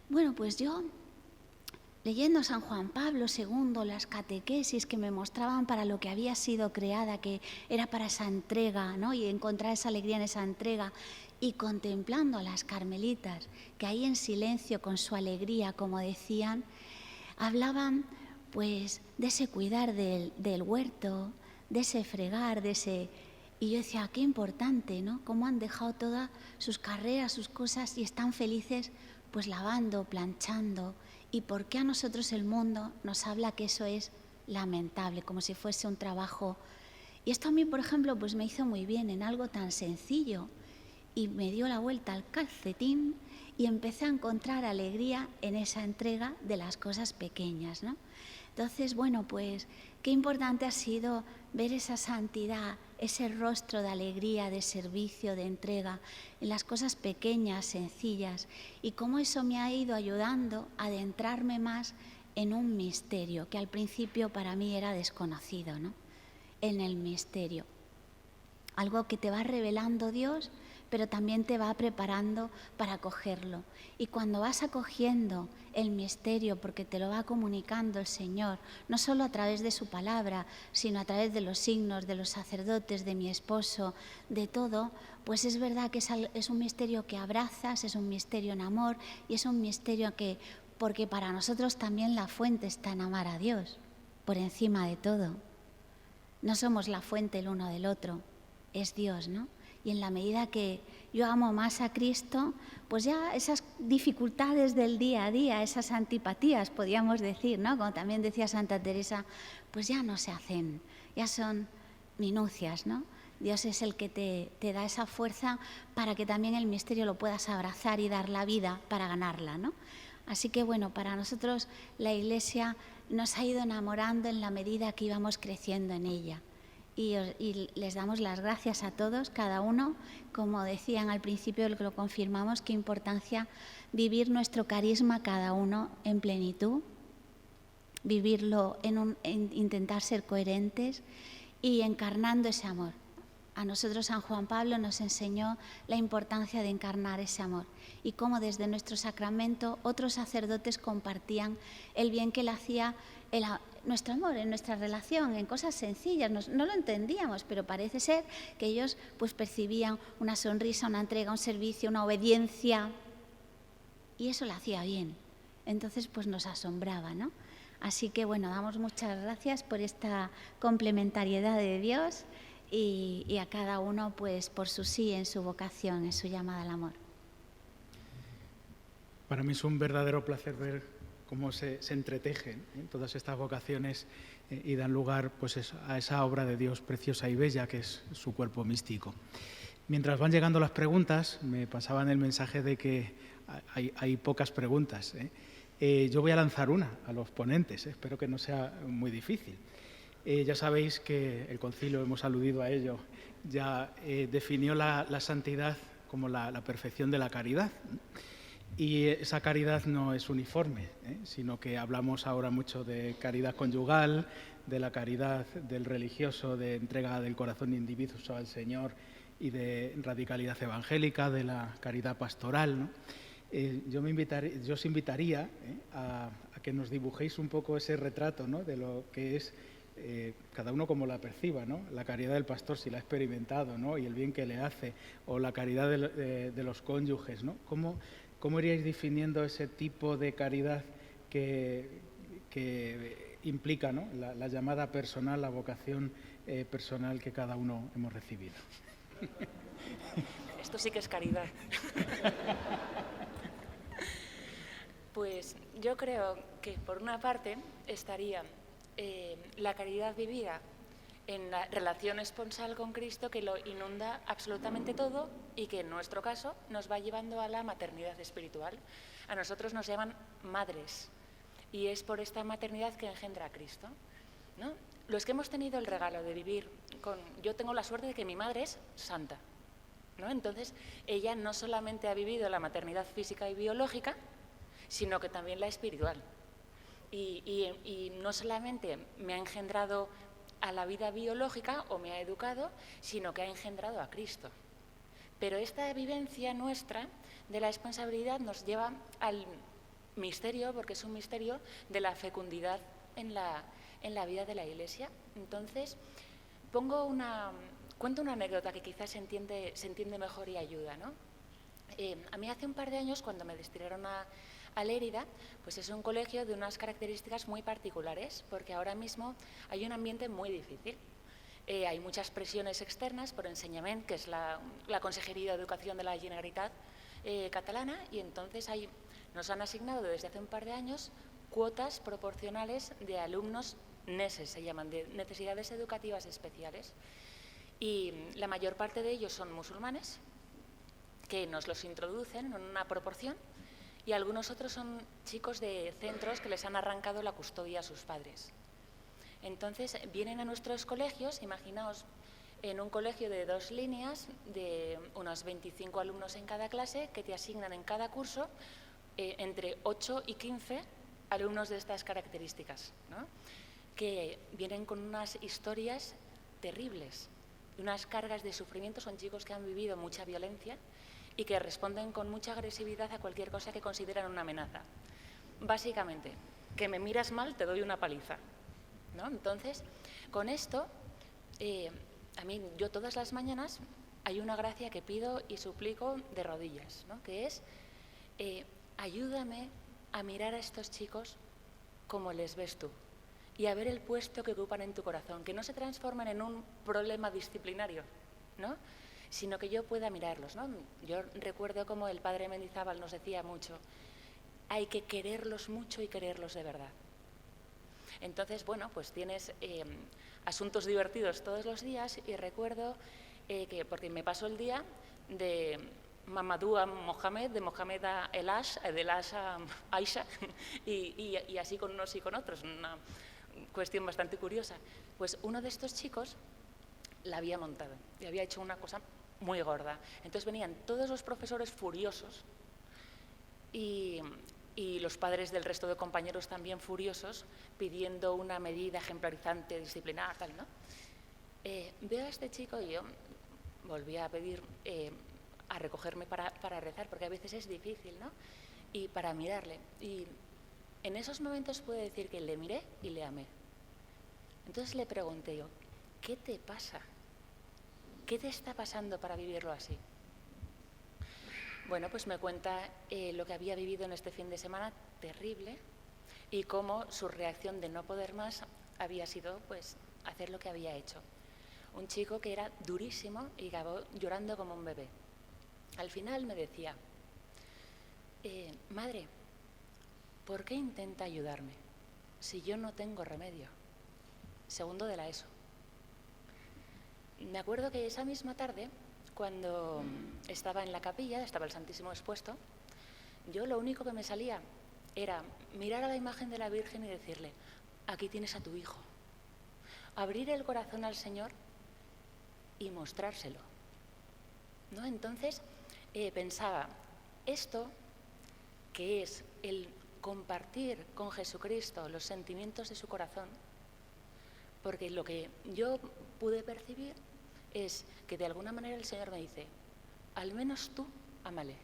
Bueno, pues yo, leyendo San Juan Pablo II, las catequesis que me mostraban para lo que había sido creada, que era para esa entrega, ¿no? Y encontrar esa alegría en esa entrega, y contemplando a las carmelitas, que ahí en silencio, con su alegría, como decían, hablaban pues de ese cuidar del huerto, de ese fregar, Y yo decía, qué importante, ¿no? Cómo han dejado todas sus carreras, sus cosas, y están felices pues lavando, planchando. ¿Y por qué a nosotros el mundo nos habla que eso es lamentable, como si fuese un trabajo? Y esto a mí, por ejemplo, pues me hizo muy bien en algo tan sencillo, y me dio la vuelta al calcetín, y empecé a encontrar alegría en esa entrega de las cosas pequeñas, ¿no? Entonces, bueno, pues qué importante ha sido ver esa santidad, ese rostro de alegría, de servicio, de entrega, en las cosas pequeñas, sencillas, y cómo eso me ha ido ayudando a adentrarme más en un misterio que al principio para mí era desconocido, ¿no? En el misterio. Algo que te va revelando Dios, pero también te va preparando para acogerlo. Y cuando vas acogiendo el misterio, porque te lo va comunicando el Señor, no solo a través de su palabra, sino a través de los signos, de los sacerdotes, de mi esposo, de todo, pues es verdad que es un misterio que abrazas, es un misterio en amor, y es un misterio que, porque para nosotros también la fuente está en amar a Dios, por encima de todo. No somos la fuente el uno del otro, es Dios, ¿no? Y en la medida que yo amo más a Cristo, pues ya esas dificultades del día a día, esas antipatías, podríamos decir, ¿no? Como también decía Santa Teresa, pues ya no se hacen, ya son minucias, ¿no? Dios es el que te da esa fuerza para que también el misterio lo puedas abrazar y dar la vida para ganarla, ¿no? Así que bueno, para nosotros la Iglesia nos ha ido enamorando en la medida que íbamos creciendo en ella. y les damos las gracias a todos, cada uno, como decían al principio, lo confirmamos, qué importancia vivir nuestro carisma cada uno en plenitud, vivirlo en intentar ser coherentes y encarnando ese amor. A nosotros San Juan Pablo nos enseñó la importancia de encarnar ese amor y cómo desde nuestro sacramento otros sacerdotes compartían el bien que le hacía nuestro amor, en nuestra relación, en cosas sencillas. No lo entendíamos, pero parece ser que ellos pues percibían una sonrisa, una entrega, un servicio, una obediencia, y eso lo hacía bien. Entonces pues nos asombraba, ¿no? Así que bueno, damos muchas gracias por esta complementariedad de Dios y a cada uno pues por su sí en su vocación, en su llamada al amor. Para mí es un verdadero placer ver cómo se entretejen todas estas vocaciones y dan lugar pues, a esa obra de Dios preciosa y bella que es su cuerpo místico. Mientras van llegando las preguntas, me pasaban el mensaje de que hay pocas preguntas. Yo voy a lanzar una a los ponentes, espero que no sea muy difícil. Ya sabéis que el concilio, hemos aludido a ello, ya definió la santidad como la perfección de la caridad. Y esa caridad no es uniforme, sino que hablamos ahora mucho de caridad conyugal, de la caridad del religioso, de entrega del corazón individuo al Señor y de radicalidad evangélica, de la caridad pastoral, ¿no? Yo os invitaría a que nos dibujéis un poco ese retrato, ¿no?, de lo que es cada uno como la perciba, ¿no? La caridad del pastor, si la ha experimentado, ¿no?, y el bien que le hace, o la caridad de los cónyuges, ¿no? ¿Cómo iríais definiendo ese tipo de caridad que implica, ¿no?, la llamada personal, la vocación personal que cada uno hemos recibido? Esto sí que es caridad. Pues yo creo que por una parte estaría la caridad vivida en la relación esponsal con Cristo, que lo inunda absolutamente todo y que en nuestro caso nos va llevando a la maternidad espiritual. A nosotros nos llaman madres y es por esta maternidad que engendra a Cristo, ¿no? Los que hemos tenido el regalo de vivir yo tengo la suerte de que mi madre es santa, ¿no? Entonces ella no solamente ha vivido la maternidad física y biológica, sino que también la espiritual. Y no solamente me ha engendrado a la vida biológica o me ha educado, sino que ha engendrado a Cristo. Pero esta vivencia nuestra de la responsabilidad nos lleva al misterio, porque es un misterio de la fecundidad en la vida de la Iglesia. Entonces, cuento una anécdota que quizás se entiende mejor y ayuda, ¿no? A mí hace un par de años, cuando me destinaron a Lérida, pues es un colegio de unas características muy particulares, porque ahora mismo hay un ambiente muy difícil. Hay muchas presiones externas por Ensenyament, que es la Consejería de Educación de la Generalitat catalana, y entonces nos han asignado desde hace un par de años cuotas proporcionales de alumnos NESES, se llaman, de necesidades educativas especiales. Y la mayor parte de ellos son musulmanes, que nos los introducen en una proporción, y algunos otros son chicos de centros que les han arrancado la custodia a sus padres. Entonces vienen a nuestros colegios, imaginaos en un colegio de 2 líneas, de unos 25 alumnos en cada clase, que te asignan en cada curso entre 8 y 15 alumnos de estas características, ¿no?, que vienen con unas historias terribles, unas cargas de sufrimiento. Son chicos que han vivido mucha violencia y que responden con mucha agresividad a cualquier cosa que consideran una amenaza. Básicamente, que me miras mal, te doy una paliza, ¿no? Entonces, con esto, a mí, yo todas las mañanas hay una gracia que pido y suplico de rodillas, ¿no?, que es ayúdame a mirar a estos chicos como les ves tú y a ver el puesto que ocupan en tu corazón, que no se transformen en un problema disciplinario, ¿no?, sino que yo pueda mirarlos, ¿no? Yo recuerdo como el padre Mendizábal nos decía mucho, hay que quererlos mucho y quererlos de verdad. Entonces, bueno, pues tienes asuntos divertidos todos los días, y recuerdo porque me pasó el día de Mamadou a Mohamed, de Mohamed a Elash, de Elash a Aisha, y así con unos y con otros, una cuestión bastante curiosa. Pues uno de estos chicos la había montado y había hecho una cosa muy gorda. Entonces venían todos los profesores furiosos y los padres del resto de compañeros también furiosos, pidiendo una medida ejemplarizante, disciplinar, tal, ¿no? Veo a este chico y yo volví a pedir a recogerme para rezar, porque a veces es difícil, ¿no? Y para mirarle. Y en esos momentos puedo decir que le miré y le amé. Entonces le pregunté yo, ¿qué te pasa? ¿Qué te está pasando para vivirlo así? Bueno, pues me cuenta lo que había vivido en este fin de semana terrible y cómo su reacción de no poder más había sido, pues, hacer lo que había hecho. Un chico que era durísimo y acabó llorando como un bebé. Al final me decía, madre, ¿por qué intenta ayudarme si yo no tengo remedio? Segundo de la ESO. Me acuerdo que esa misma tarde, cuando estaba en la capilla, estaba el Santísimo expuesto, yo lo único que me salía era mirar a la imagen de la Virgen y decirle, aquí tienes a tu hijo. Abrir el corazón al Señor y mostrárselo, ¿no? Entonces pensaba, esto que es el compartir con Jesucristo los sentimientos de su corazón, porque lo que yo pude percibir es que de alguna manera el Señor me dice, al menos tú, ámale.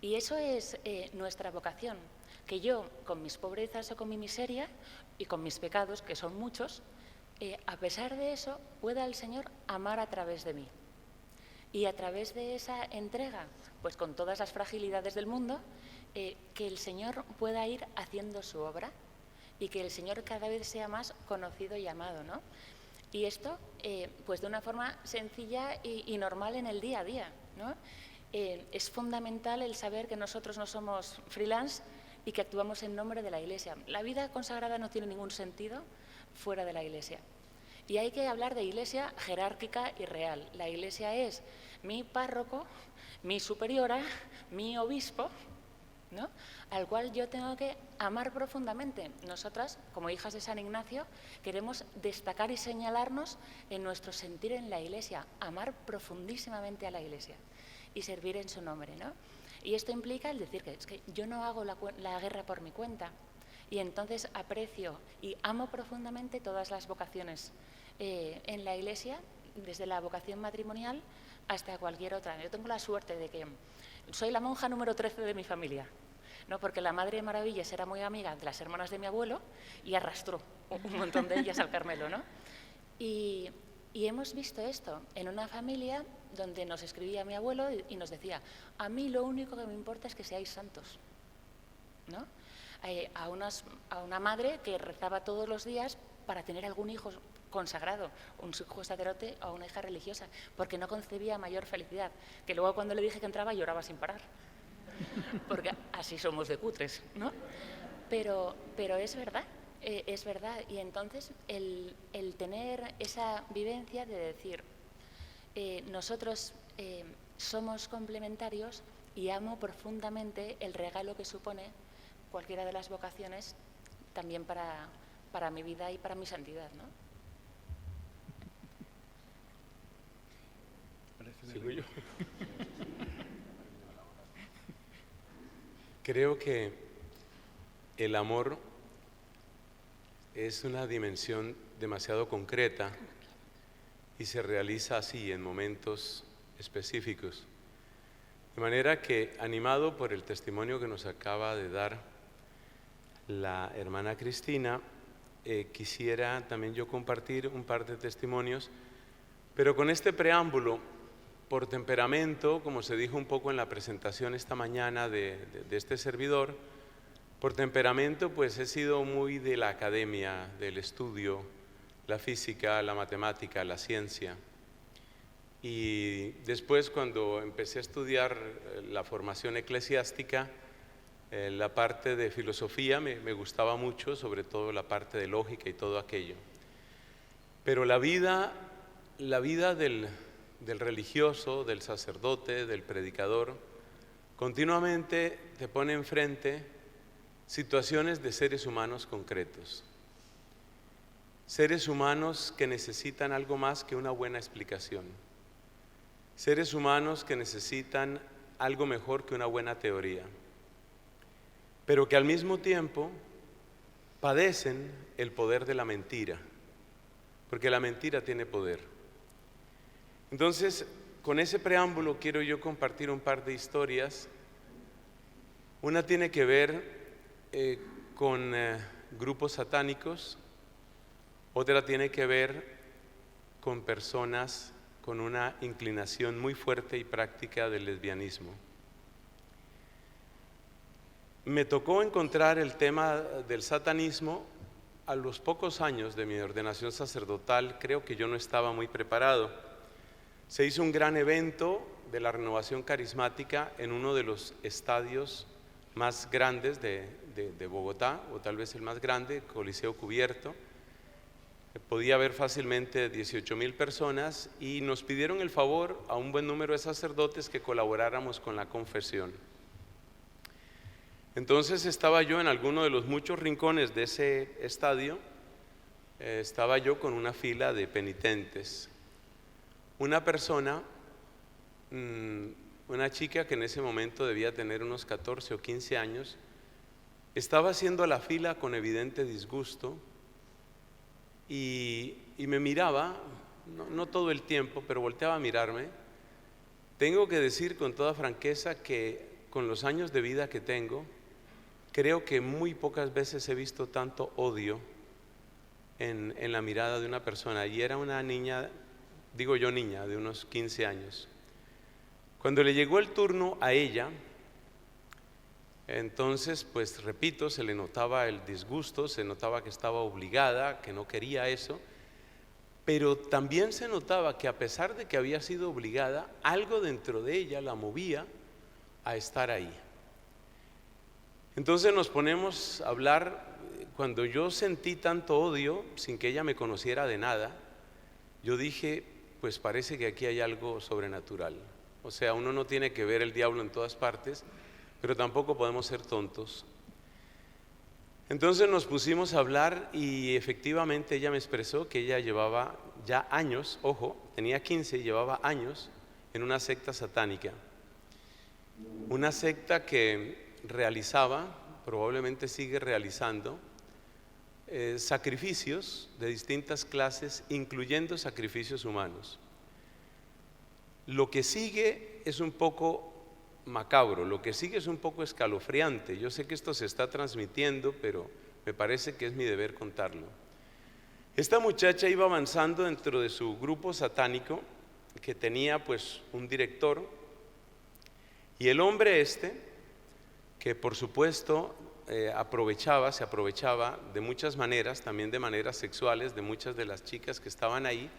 Y eso es nuestra vocación, que yo, con mis pobrezas o con mi miseria y con mis pecados, que son muchos, a pesar de eso, pueda el Señor amar a través de mí. Y a través de esa entrega, pues con todas las fragilidades del mundo, que el Señor pueda ir haciendo su obra y que el Señor cada vez sea más conocido y amado, ¿no? Y esto, pues de una forma sencilla y normal en el día a día, ¿no? Es fundamental el saber que nosotros no somos freelance y que actuamos en nombre de la Iglesia. La vida consagrada no tiene ningún sentido fuera de la Iglesia. Y hay que hablar de Iglesia jerárquica y real. La Iglesia es mi párroco, mi superiora, mi obispo, ¿no? Al cual yo tengo que amar profundamente. Nosotras, como hijas de San Ignacio, queremos destacar y señalarnos en nuestro sentir en la Iglesia, amar profundísimamente a la Iglesia y servir en su nombre, ¿no? Y esto implica el decir que es que yo no hago la guerra por mi cuenta y entonces aprecio y amo profundamente todas las vocaciones en la Iglesia, desde la vocación matrimonial hasta cualquier otra. Yo tengo la suerte de que soy la monja número 13 de mi familia, ¿no? Porque la Madre de Maravillas era muy amiga de las hermanas de mi abuelo y arrastró un montón de ellas al Carmelo, ¿no? Y hemos visto esto en una familia donde nos escribía mi abuelo y nos decía, a mí lo único que me importa es que seáis santos, ¿no? A una madre que rezaba todos los días para tener algún hijo consagrado, un hijo sacerdote o una hija religiosa, porque no concebía mayor felicidad, que luego cuando le dije que entraba lloraba sin parar, porque así somos de cutres, ¿no? Pero es verdad, y entonces el tener esa vivencia de decir, nosotros somos complementarios y amo profundamente el regalo que supone cualquiera de las vocaciones también para mi vida y para mi santidad, ¿no? ¿Sigo yo? Creo que el amor es una dimensión demasiado concreta y se realiza así en momentos específicos. De manera que, animado por el testimonio que nos acaba de dar la hermana Cristina, quisiera también yo compartir un par de testimonios, pero con este preámbulo, por temperamento, como se dijo un poco en la presentación esta mañana de este servidor, por temperamento pues he sido muy de la academia, del estudio, la física, la matemática, la ciencia. Y después, cuando empecé a estudiar la formación eclesiástica, la parte de filosofía me gustaba mucho, sobre todo la parte de lógica y todo aquello. Pero la vida del religioso, del sacerdote, del predicador, continuamente te pone enfrente situaciones de seres humanos concretos. seres humanos que necesitan algo más que una buena explicación, seres humanos que necesitan algo mejor que una buena teoría, pero que al mismo tiempo padecen el poder de la mentira, porque la mentira tiene poder. Entonces, con ese preámbulo quiero yo compartir un par de historias. Una tiene que ver con grupos satánicos, otra tiene que ver con personas con una inclinación muy fuerte y práctica del lesbianismo. Me tocó encontrar el tema del satanismo a los pocos años de mi ordenación sacerdotal. Creo que yo no estaba muy preparado. Se hizo un gran evento de la renovación carismática en uno de los estadios más grandes de Bogotá, o tal vez el más grande, Coliseo Cubierto. Podía haber fácilmente 18,000 personas y nos pidieron el favor a un buen número de sacerdotes que colaboráramos con la confesión. Entonces estaba yo en alguno de los muchos rincones de ese estadio, estaba yo con una fila de penitentes. Una persona, una chica que en ese momento debía tener unos 14 o 15 años, estaba haciendo la fila con evidente disgusto y me miraba, no todo el tiempo, pero volteaba a mirarme. Tengo que decir con toda franqueza que con los años de vida que tengo, creo que muy pocas veces he visto tanto odio en la mirada de una persona. Y era una niña, digo yo niña, de unos 15 años. Cuando le llegó el turno a ella, entonces, pues repito, se le notaba el disgusto, se notaba que estaba obligada, que no quería eso, pero también se notaba que a pesar de que había sido obligada, algo dentro de ella la movía a estar ahí. Entonces nos ponemos a hablar. Cuando yo sentí tanto odio, sin que ella me conociera de nada, yo dije, pues parece que aquí hay algo sobrenatural. O sea, uno no tiene que ver el diablo en todas partes, pero tampoco podemos ser tontos. Entonces nos pusimos a hablar y efectivamente ella me expresó que ella llevaba ya años, ojo, tenía 15 y llevaba años en una secta satánica. Una secta que realizaba, probablemente sigue realizando, sacrificios de distintas clases, incluyendo sacrificios humanos. Lo que sigue es un poco macabro, lo que sigue es un poco escalofriante. Yo sé que esto se está transmitiendo, pero me parece que es mi deber contarlo. Esta muchacha iba avanzando dentro de su grupo satánico, que tenía pues un director, y el hombre que por supuesto se aprovechaba de muchas maneras, también de maneras sexuales, de muchas de las chicas que estaban ahí,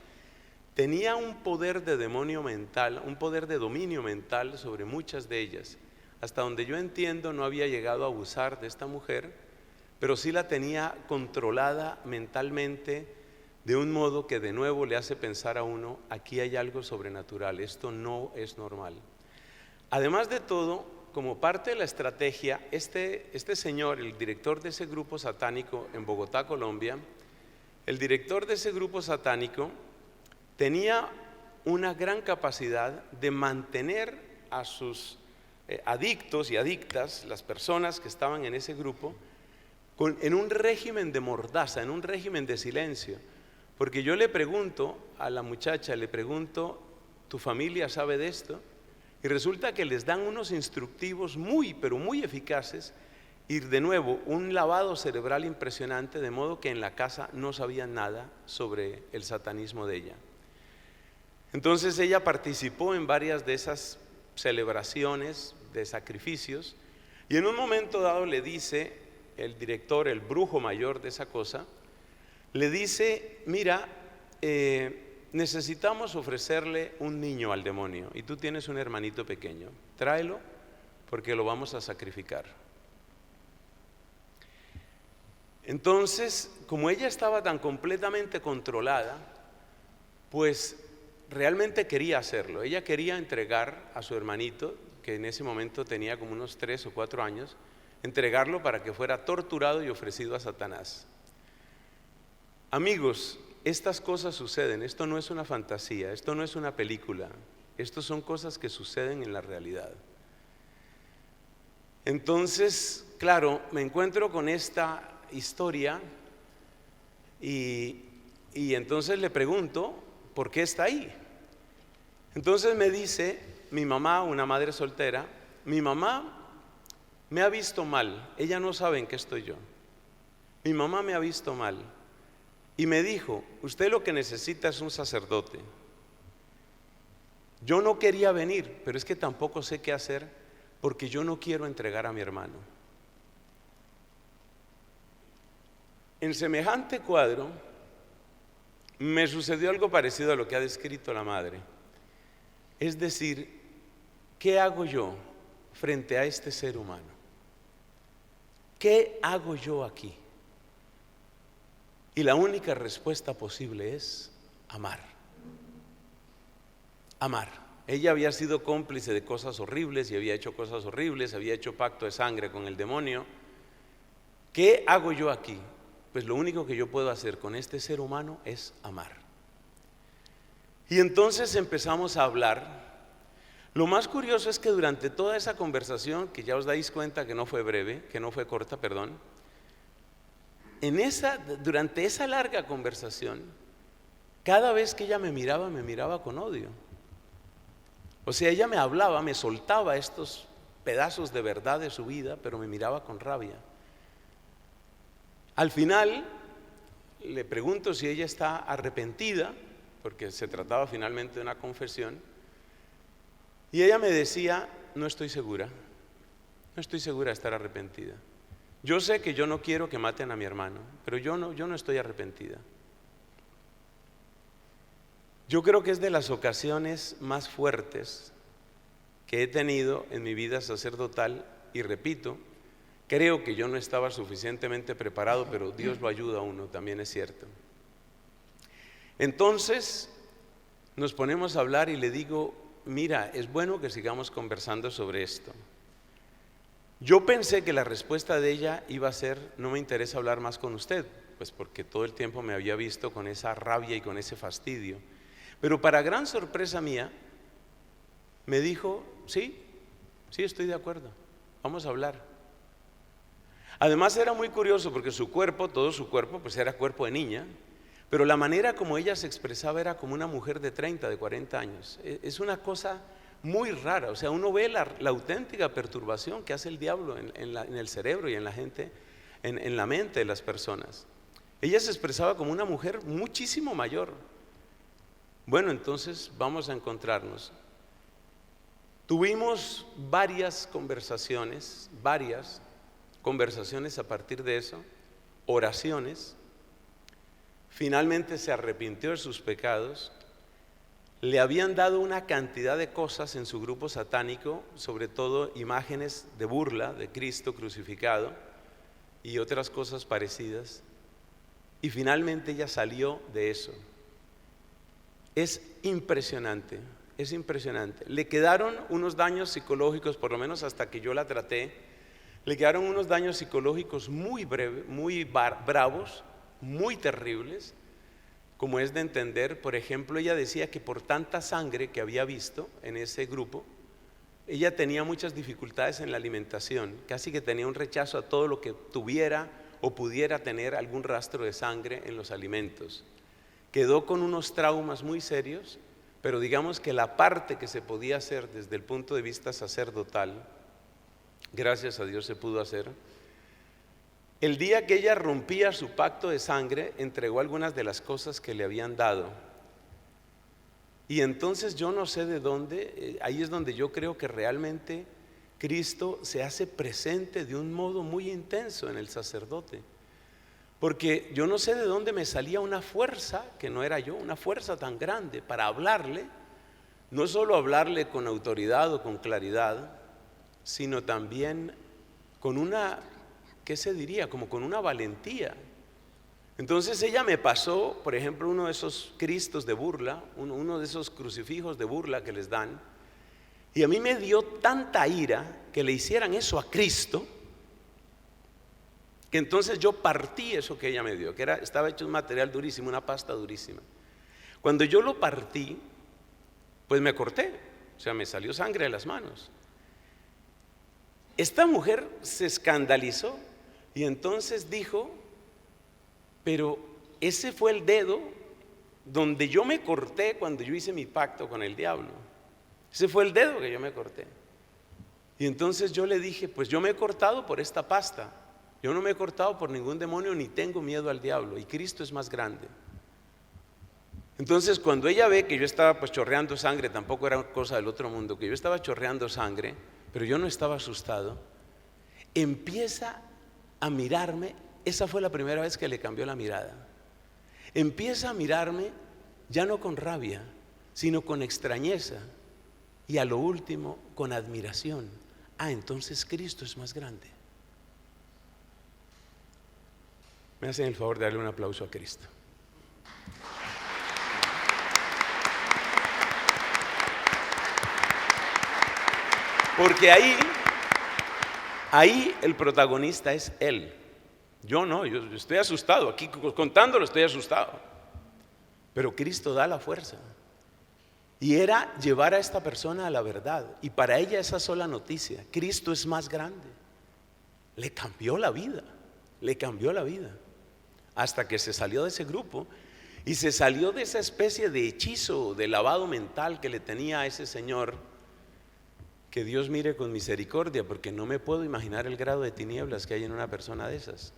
tenía un poder de demonio mental, un poder de dominio mental sobre muchas de ellas. Hasta donde yo entiendo, no había llegado a abusar de esta mujer, pero sí la tenía controlada mentalmente de un modo que de nuevo le hace pensar a uno, aquí hay algo sobrenatural, esto no es normal. Además de todo, como parte de la estrategia, este señor, el director de ese grupo satánico en Bogotá, Colombia, el director de ese grupo satánico tenía una gran capacidad de mantener a sus adictos y adictas, las personas que estaban en ese grupo, en un régimen de mordaza, en un régimen de silencio. Porque yo le pregunto a la muchacha, ¿tu familia sabe de esto? Y resulta que les dan unos instructivos pero muy eficaces, y de nuevo un lavado cerebral impresionante, de modo que en la casa no sabían nada sobre el satanismo de ella. Entonces ella participó en varias de esas celebraciones de sacrificios, y en un momento dado le dice el director, el brujo mayor de esa cosa, le dice, mira, necesitamos ofrecerle un niño al demonio, y tú tienes un hermanito pequeño, tráelo porque lo vamos a sacrificar. Entonces, como ella estaba tan completamente controlada, pues realmente quería hacerlo. Ella quería entregar a su hermanito, que en ese momento tenía como unos 3 o 4 años, entregarlo para que fuera torturado y ofrecido a Satanás. Amigos, estas cosas suceden, esto no es una fantasía, esto no es una película, esto son cosas que suceden en la realidad. Entonces, claro, me encuentro con esta historia y entonces le pregunto, ¿por qué está ahí? Entonces me dice mi mamá, una madre soltera, mi mamá me ha visto mal, ella no sabe en qué estoy yo. Mi mamá me ha visto mal y me dijo, usted lo que necesita es un sacerdote. Yo no quería venir, pero es que tampoco sé qué hacer porque yo no quiero entregar a mi hermano. En semejante cuadro me sucedió algo parecido a lo que ha descrito la madre. Es decir, ¿qué hago yo frente a este ser humano? ¿Qué hago yo aquí? Y la única respuesta posible es amar. Amar. Ella había sido cómplice de cosas horribles y había hecho cosas horribles, había hecho pacto de sangre con el demonio. ¿Qué hago yo aquí? Pues lo único que yo puedo hacer con este ser humano es amar. Y entonces empezamos a hablar. Lo más curioso es que durante toda esa conversación, que ya os dais cuenta que no fue breve, que no fue corta, perdón, durante esa larga conversación, cada vez que ella me miraba con odio. O sea, ella me hablaba, me soltaba estos pedazos de verdad de su vida, pero me miraba con rabia. Al final, le pregunto si ella está arrepentida, porque se trataba finalmente de una confesión, y ella me decía, no estoy segura de estar arrepentida. Yo sé que yo no quiero que maten a mi hermano, pero yo no estoy arrepentida. Yo creo que es de las ocasiones más fuertes que he tenido en mi vida sacerdotal, y repito, creo que yo no estaba suficientemente preparado, pero Dios lo ayuda a uno, también es cierto. Entonces nos ponemos a hablar y le digo, mira, es bueno que sigamos conversando sobre esto. Yo pensé que la respuesta de ella iba a ser, no me interesa hablar más con usted, pues porque todo el tiempo me había visto con esa rabia y con ese fastidio. Pero para gran sorpresa mía, me dijo, sí, estoy de acuerdo, vamos a hablar. Además era muy curioso porque su cuerpo, todo su cuerpo, pues era cuerpo de niña, pero la manera como ella se expresaba era como una mujer de 30, de 40 años. Es una cosa muy rara, o sea, uno ve la auténtica perturbación que hace el diablo en el cerebro y en la gente, en la mente de las personas. Ella se expresaba como una mujer muchísimo mayor. Bueno, entonces vamos a encontrarnos. Tuvimos varias conversaciones a partir de eso, oraciones. Finalmente se arrepintió de sus pecados. Le habían dado una cantidad de cosas en su grupo satánico, sobre todo imágenes de burla de Cristo crucificado y otras cosas parecidas. Y finalmente ella salió de eso. Es impresionante, es impresionante. Le quedaron unos daños psicológicos, por lo menos hasta que yo la traté, le quedaron unos daños psicológicos muy breves, muy bravos, muy terribles. Como es de entender, por ejemplo, ella decía que por tanta sangre que había visto en ese grupo, ella tenía muchas dificultades en la alimentación, casi que tenía un rechazo a todo lo que tuviera o pudiera tener algún rastro de sangre en los alimentos. Quedó con unos traumas muy serios, pero digamos que la parte que se podía hacer desde el punto de vista sacerdotal, gracias a Dios se pudo hacer. El día que ella rompía su pacto de sangre, entregó algunas de las cosas que le habían dado. Y entonces yo no sé de dónde, ahí es donde yo creo que realmente Cristo se hace presente de un modo muy intenso en el sacerdote. Porque yo no sé de dónde me salía una fuerza, que no era yo, una fuerza tan grande para hablarle, no solo hablarle con autoridad o con claridad, sino también con una, ¿qué se diría? Como con una valentía. Entonces ella me pasó, por ejemplo, uno de esos cristos de burla, uno de esos crucifijos de burla que les dan, y a mí me dio tanta ira que le hicieran eso a Cristo, que entonces yo partí eso que ella me dio, que estaba hecho un material durísimo, una pasta durísima. Cuando yo lo partí, pues me corté, o sea, me salió sangre de las manos. Esta mujer se escandalizó y entonces dijo, pero ese fue el dedo donde yo me corté cuando yo hice mi pacto con el diablo. Ese fue el dedo que yo me corté. Y entonces yo le dije, pues yo me he cortado por esta pasta. Yo no me he cortado por ningún demonio ni tengo miedo al diablo, y Cristo es más grande. Entonces cuando ella ve que yo estaba pues chorreando sangre, tampoco era cosa del otro mundo, que yo estaba chorreando sangre, pero yo no estaba asustado, empieza a mirarme. Esa fue la primera vez que le cambió la mirada. Empieza a mirarme ya no con rabia, sino con extrañeza, y a lo último con admiración. Entonces Cristo es más grande. Me hacen el favor de darle un aplauso a Cristo. Porque ahí el protagonista es Él. Yo no, yo estoy asustado, aquí contándolo estoy asustado. Pero Cristo da la fuerza. Y era llevar a esta persona a la verdad. Y para ella esa sola noticia, Cristo es más grande, le cambió la vida, le cambió la vida. Hasta que se salió de ese grupo y se salió de esa especie de hechizo, de lavado mental que le tenía a ese señor. Que Dios mire con misericordia, porque no me puedo imaginar el grado de tinieblas que hay en una persona de esas.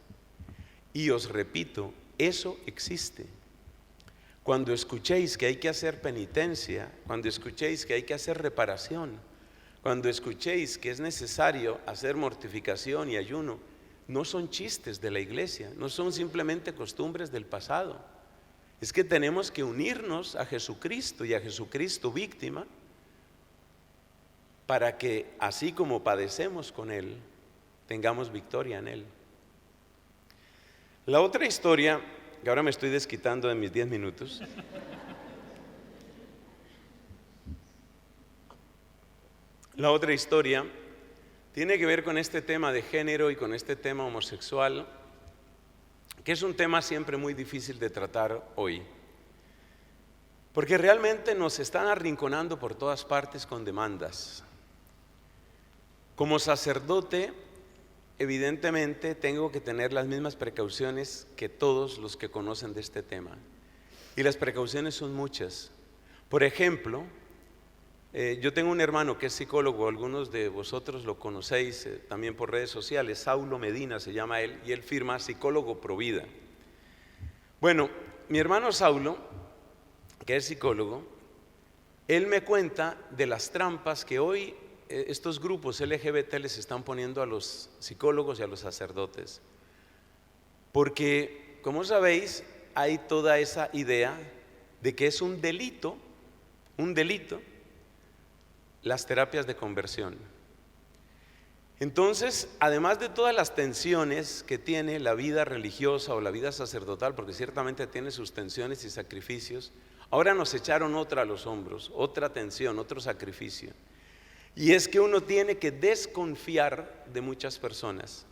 Y os repito, eso existe. Cuando escuchéis que hay que hacer penitencia, cuando escuchéis que hay que hacer reparación, cuando escuchéis que es necesario hacer mortificación y ayuno, no son chistes de la iglesia, no son simplemente costumbres del pasado. Es que tenemos que unirnos a Jesucristo y a Jesucristo víctima, para que así como padecemos con Él, tengamos victoria en Él. La otra historia, que ahora me estoy desquitando de mis 10 minutos. La otra historia tiene que ver con este tema de género y con este tema homosexual, que es un tema siempre muy difícil de tratar hoy. Porque realmente nos están arrinconando por todas partes con demandas. Como sacerdote, evidentemente tengo que tener las mismas precauciones que todos los que conocen de este tema. Y las precauciones son muchas. Por ejemplo, yo tengo un hermano que es psicólogo, algunos de vosotros lo conocéis también por redes sociales, Saulo Medina se llama él, y él firma Psicólogo Provida. Bueno, mi hermano Saulo, que es psicólogo, él me cuenta de las trampas que hoy estos grupos LGBT les están poniendo a los psicólogos y a los sacerdotes. Porque, como sabéis, hay toda esa idea de que es un delito, las terapias de conversión. Entonces, además de todas las tensiones que tiene la vida religiosa o la vida sacerdotal, porque ciertamente tiene sus tensiones y sacrificios, ahora nos echaron otra a los hombros, otra tensión, otro sacrificio. Y es que uno tiene que desconfiar de muchas personas.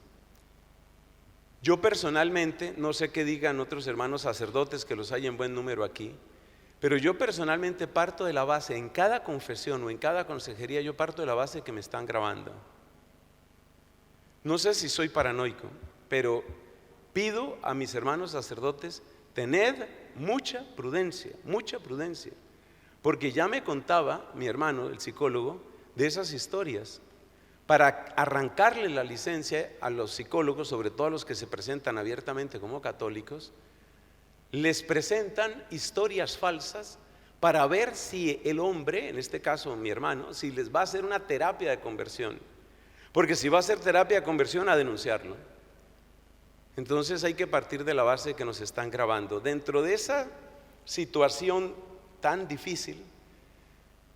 Yo personalmente, no sé qué digan otros hermanos sacerdotes, que los hay en buen número aquí, pero yo personalmente parto de la base, en cada confesión o en cada consejería, yo parto de la base que me están grabando. No sé si soy paranoico, pero pido a mis hermanos sacerdotes, tened mucha prudencia, porque ya me contaba mi hermano, el psicólogo, de esas historias, para arrancarle la licencia a los psicólogos, sobre todo a los que se presentan abiertamente como católicos. Les presentan historias falsas para ver si el hombre, en este caso mi hermano, si les va a hacer una terapia de conversión, porque si va a hacer terapia de conversión, a denunciarlo. Entonces hay que partir de la base que nos están grabando. Dentro de esa situación tan difícil,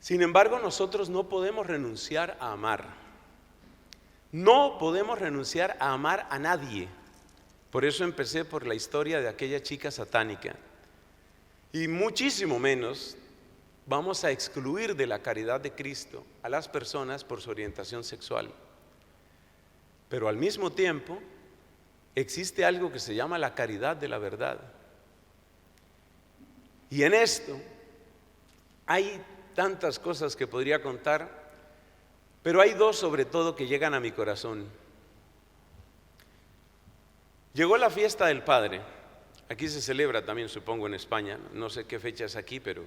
sin embargo, nosotros no podemos renunciar a amar. No podemos renunciar a amar a nadie. Por eso empecé por la historia de aquella chica satánica. Y muchísimo menos vamos a excluir de la caridad de Cristo a las personas por su orientación sexual. Pero al mismo tiempo, existe algo que se llama la caridad de la verdad. Y en esto hay tantas cosas que podría contar, pero hay dos sobre todo que llegan a mi corazón. Llegó la fiesta del Padre. Aquí se celebra también, supongo, en España. No sé qué fecha es aquí, pero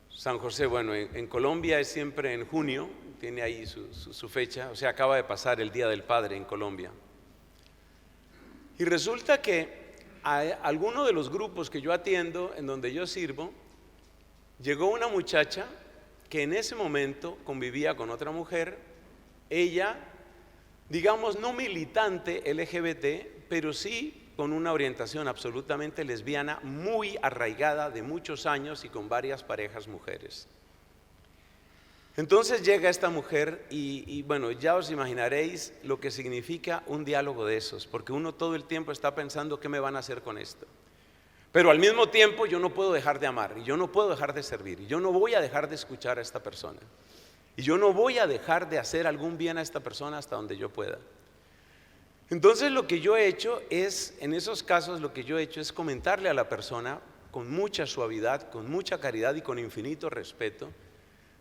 San José, bueno, en Colombia es siempre en junio, tiene ahí su fecha. O sea, acaba de pasar el Día del Padre en Colombia. Y resulta que a alguno de los grupos que yo atiendo, en donde yo sirvo, llegó una muchacha que en ese momento convivía con otra mujer, ella, digamos, no militante LGBT, pero sí con una orientación absolutamente lesbiana, muy arraigada de muchos años y con varias parejas mujeres. Entonces llega esta mujer y bueno, ya os imaginaréis lo que significa un diálogo de esos, porque uno todo el tiempo está pensando qué me van a hacer con esto. Pero al mismo tiempo yo no puedo dejar de amar, y yo no puedo dejar de servir, y yo no voy a dejar de escuchar a esta persona, y yo no voy a dejar de hacer algún bien a esta persona hasta donde yo pueda. Entonces lo que yo he hecho es, en esos casos lo que yo he hecho es comentarle a la persona con mucha suavidad, con mucha caridad y con infinito respeto: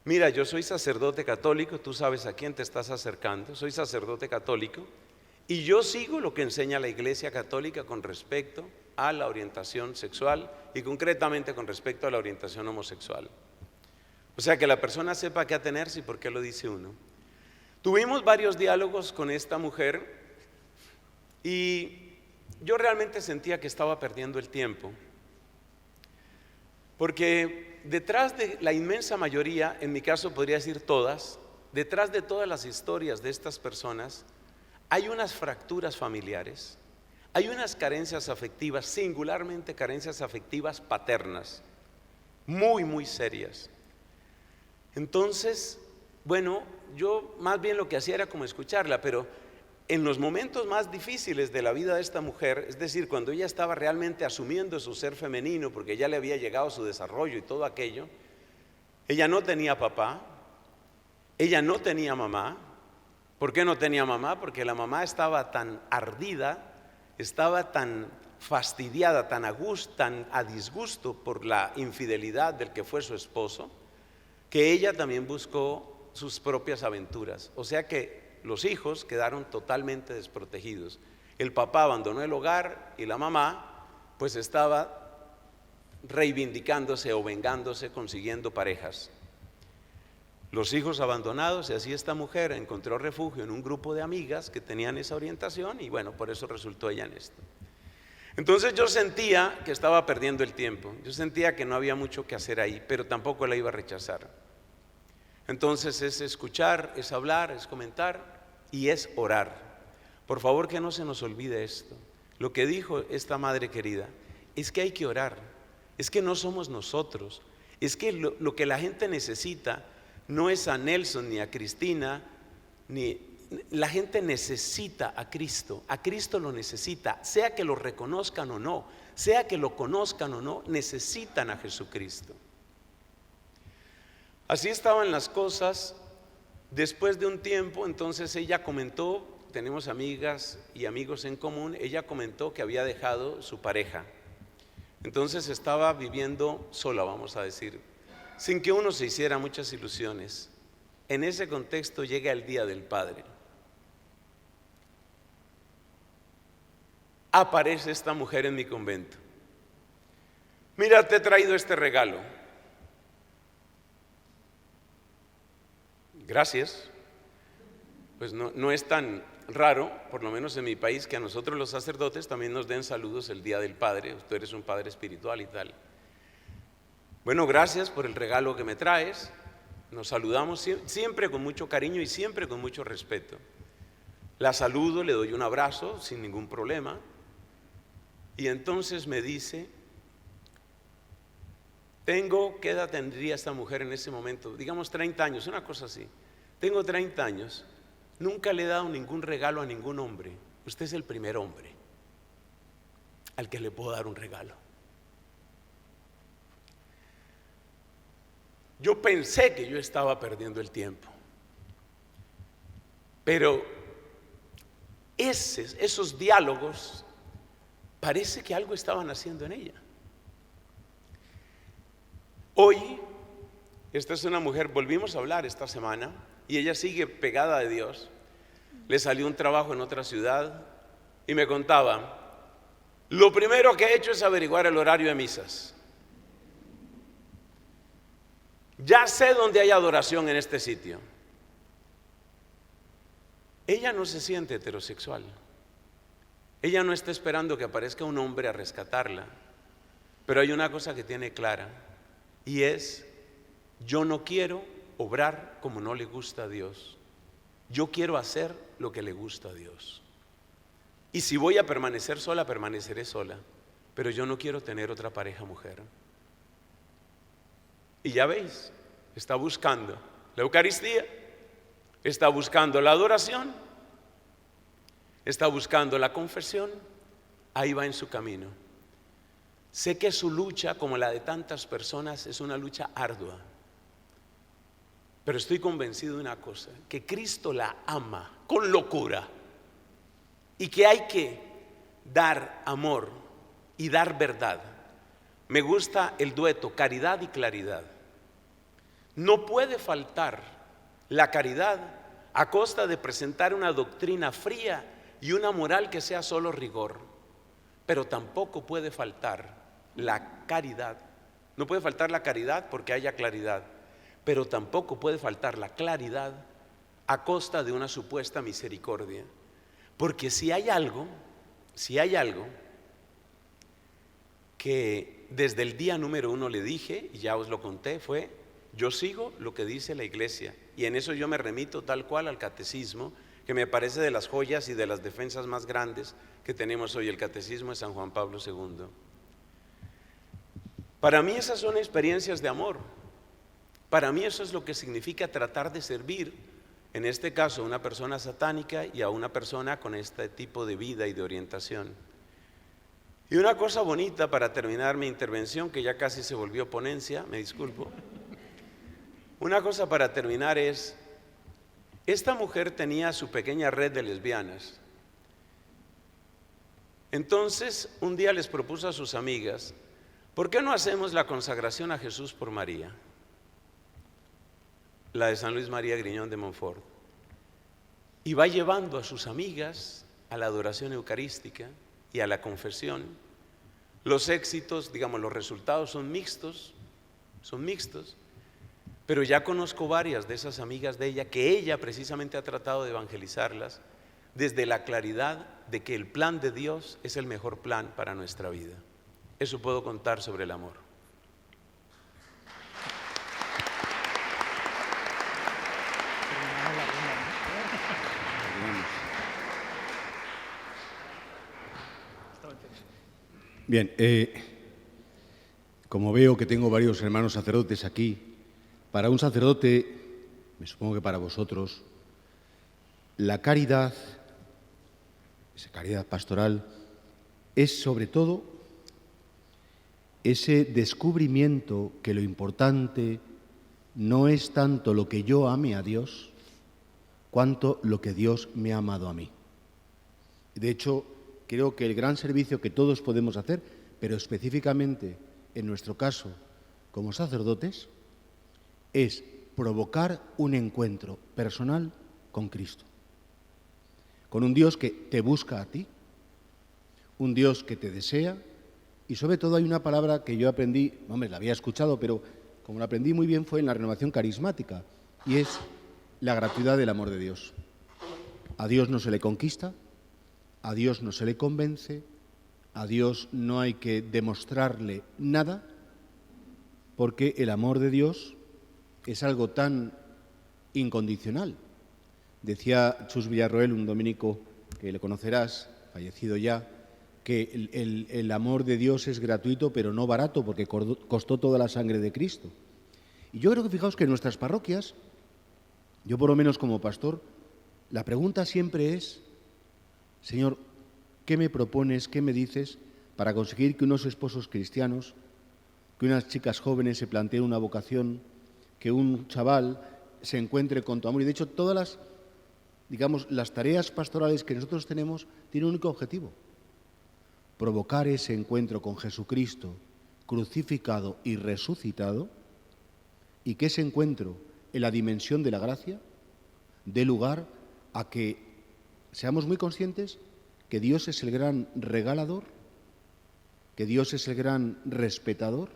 mira, yo soy sacerdote católico, tú sabes a quién te estás acercando, soy sacerdote católico y yo sigo lo que enseña la Iglesia Católica con respecto a la orientación sexual y concretamente con respecto a la orientación homosexual. O sea, que la persona sepa qué atenerse y por qué lo dice uno. Tuvimos varios diálogos con esta mujer y yo realmente sentía que estaba perdiendo el tiempo, porque detrás de la inmensa mayoría, en mi caso podría decir todas, detrás de todas las historias de estas personas hay unas fracturas familiares, hay unas carencias afectivas, singularmente carencias afectivas paternas, muy, muy serias. Entonces, bueno, yo más bien lo que hacía era como escucharla, pero en los momentos más difíciles de la vida de esta mujer, es decir, cuando ella estaba realmente asumiendo su ser femenino, porque ya le había llegado su desarrollo y todo aquello, ella no tenía papá, ella no tenía mamá. ¿Por qué no tenía mamá? Porque la mamá estaba tan ardida, estaba tan fastidiada, tan a disgusto por la infidelidad del que fue su esposo, que ella también buscó sus propias aventuras. O sea que los hijos quedaron totalmente desprotegidos. El papá abandonó el hogar y la mamá pues estaba reivindicándose o vengándose, consiguiendo parejas. Los hijos abandonados, y así esta mujer encontró refugio en un grupo de amigas que tenían esa orientación y bueno, por eso resultó ella en esto. Entonces yo sentía que estaba perdiendo el tiempo, yo sentía que no había mucho que hacer ahí, pero tampoco la iba a rechazar. Entonces es escuchar, es hablar, es comentar y es orar. Por favor, que no se nos olvide esto. Lo que dijo esta madre querida es que hay que orar, es que no somos nosotros, es que lo que la gente necesita no es a Nelson ni a Cristina, la gente necesita a Cristo lo necesita, sea que lo reconozcan o no, sea que lo conozcan o no, necesitan a Jesucristo. Así estaban las cosas. Después de un tiempo, entonces ella comentó, tenemos amigas y amigos en común, ella comentó que había dejado su pareja. Entonces estaba viviendo sola, vamos a decir, sin que uno se hiciera muchas ilusiones. En ese contexto llega el Día del Padre. Aparece esta mujer en mi convento. Mira, te he traído este regalo. Gracias. Pues no es tan raro, por lo menos en mi país, que a nosotros los sacerdotes también nos den saludos el Día del Padre. Tú eres un padre espiritual y tal. Bueno, gracias por el regalo que me traes. Nos saludamos siempre con mucho cariño y siempre con mucho respeto. La saludo, le doy un abrazo sin ningún problema. Y entonces me dice: ¿qué edad tendría esta mujer en ese momento? Digamos 30 años, una cosa así. Tengo 30 años, nunca le he dado ningún regalo a ningún hombre. Usted es el primer hombre al que le puedo dar un regalo. Yo pensé que yo estaba perdiendo el tiempo, pero esos diálogos, parece que algo estaban haciendo en ella. Hoy, esta es una mujer, volvimos a hablar esta semana, y ella sigue pegada de Dios. Le salió un trabajo en otra ciudad y me contaba, lo primero que he hecho es averiguar el horario de misas. Ya sé dónde hay adoración en este sitio. Ella no se siente heterosexual. Ella no está esperando que aparezca un hombre a rescatarla. Pero hay una cosa que tiene clara, y es, yo no quiero obrar como no le gusta a Dios. Yo quiero hacer lo que le gusta a Dios. Y si voy a permanecer sola, permaneceré sola. Pero yo no quiero tener otra pareja mujer. Y ya veis, está buscando la Eucaristía, está buscando la adoración, está buscando la confesión, ahí va en su camino. Sé que su lucha, como la de tantas personas, es una lucha ardua. Pero estoy convencido de una cosa, que Cristo la ama con locura y que hay que dar amor y dar verdad. Me gusta el dueto caridad y claridad. No puede faltar la caridad a costa de presentar una doctrina fría y una moral que sea solo rigor, pero tampoco puede faltar la caridad. No puede faltar la caridad porque haya claridad, pero tampoco puede faltar la claridad a costa de una supuesta misericordia. Porque si hay algo que desde el día número 1 le dije, y ya os lo conté, fue: yo sigo lo que dice la Iglesia, y en eso yo me remito tal cual al catecismo, que me parece de las joyas y de las defensas más grandes que tenemos hoy, el catecismo de San Juan Pablo II. Para mí esas son experiencias de amor. Para mí eso es lo que significa tratar de servir, en este caso a una persona satánica y a una persona con este tipo de vida y de orientación. Y una cosa bonita para terminar mi intervención, que ya casi se volvió ponencia, me disculpo. Una cosa para terminar es, esta mujer tenía su pequeña red de lesbianas. Entonces, un día les propuso a sus amigas, ¿por qué no hacemos la consagración a Jesús por María? La de San Luis María Griñón de Montfort. Y va llevando a sus amigas a la adoración eucarística y a la confesión. Los éxitos, digamos, los resultados son mixtos, pero ya conozco varias de esas amigas de ella que ella precisamente ha tratado de evangelizarlas desde la claridad de que el plan de Dios es el mejor plan para nuestra vida. Eso puedo contar sobre el amor. Bien, como veo que tengo varios hermanos sacerdotes aquí, para un sacerdote, me supongo que para vosotros, la caridad, esa caridad pastoral, es sobre todo ese descubrimiento que lo importante no es tanto lo que yo ame a Dios, cuanto lo que Dios me ha amado a mí. De hecho, creo que el gran servicio que todos podemos hacer, pero específicamente en nuestro caso como sacerdotes, es provocar un encuentro personal con Cristo, con un Dios que te busca a ti, un Dios que te desea, y sobre todo hay una palabra que yo aprendí, la había escuchado, pero como la aprendí muy bien fue en la renovación carismática, y es la gratuidad del amor de Dios. A Dios no se le conquista, a Dios no se le convence, a Dios no hay que demostrarle nada, porque el amor de Dios es algo tan incondicional. Decía Chus Villarroel, un dominico que le conocerás, fallecido ya, que el amor de Dios es gratuito pero no barato, porque costó toda la sangre de Cristo. Y yo creo que fijaos que en nuestras parroquias, yo por lo menos como pastor, la pregunta siempre es: Señor, ¿qué me propones, qué me dices para conseguir que unos esposos cristianos, que unas chicas jóvenes se planteen una vocación, que un chaval se encuentre con tu amor? Y de hecho todas digamos, las tareas pastorales que nosotros tenemos tienen un único objetivo: provocar ese encuentro con Jesucristo crucificado y resucitado, y que ese encuentro en la dimensión de la gracia dé lugar a que seamos muy conscientes que Dios es el gran regalador, que Dios es el gran respetador,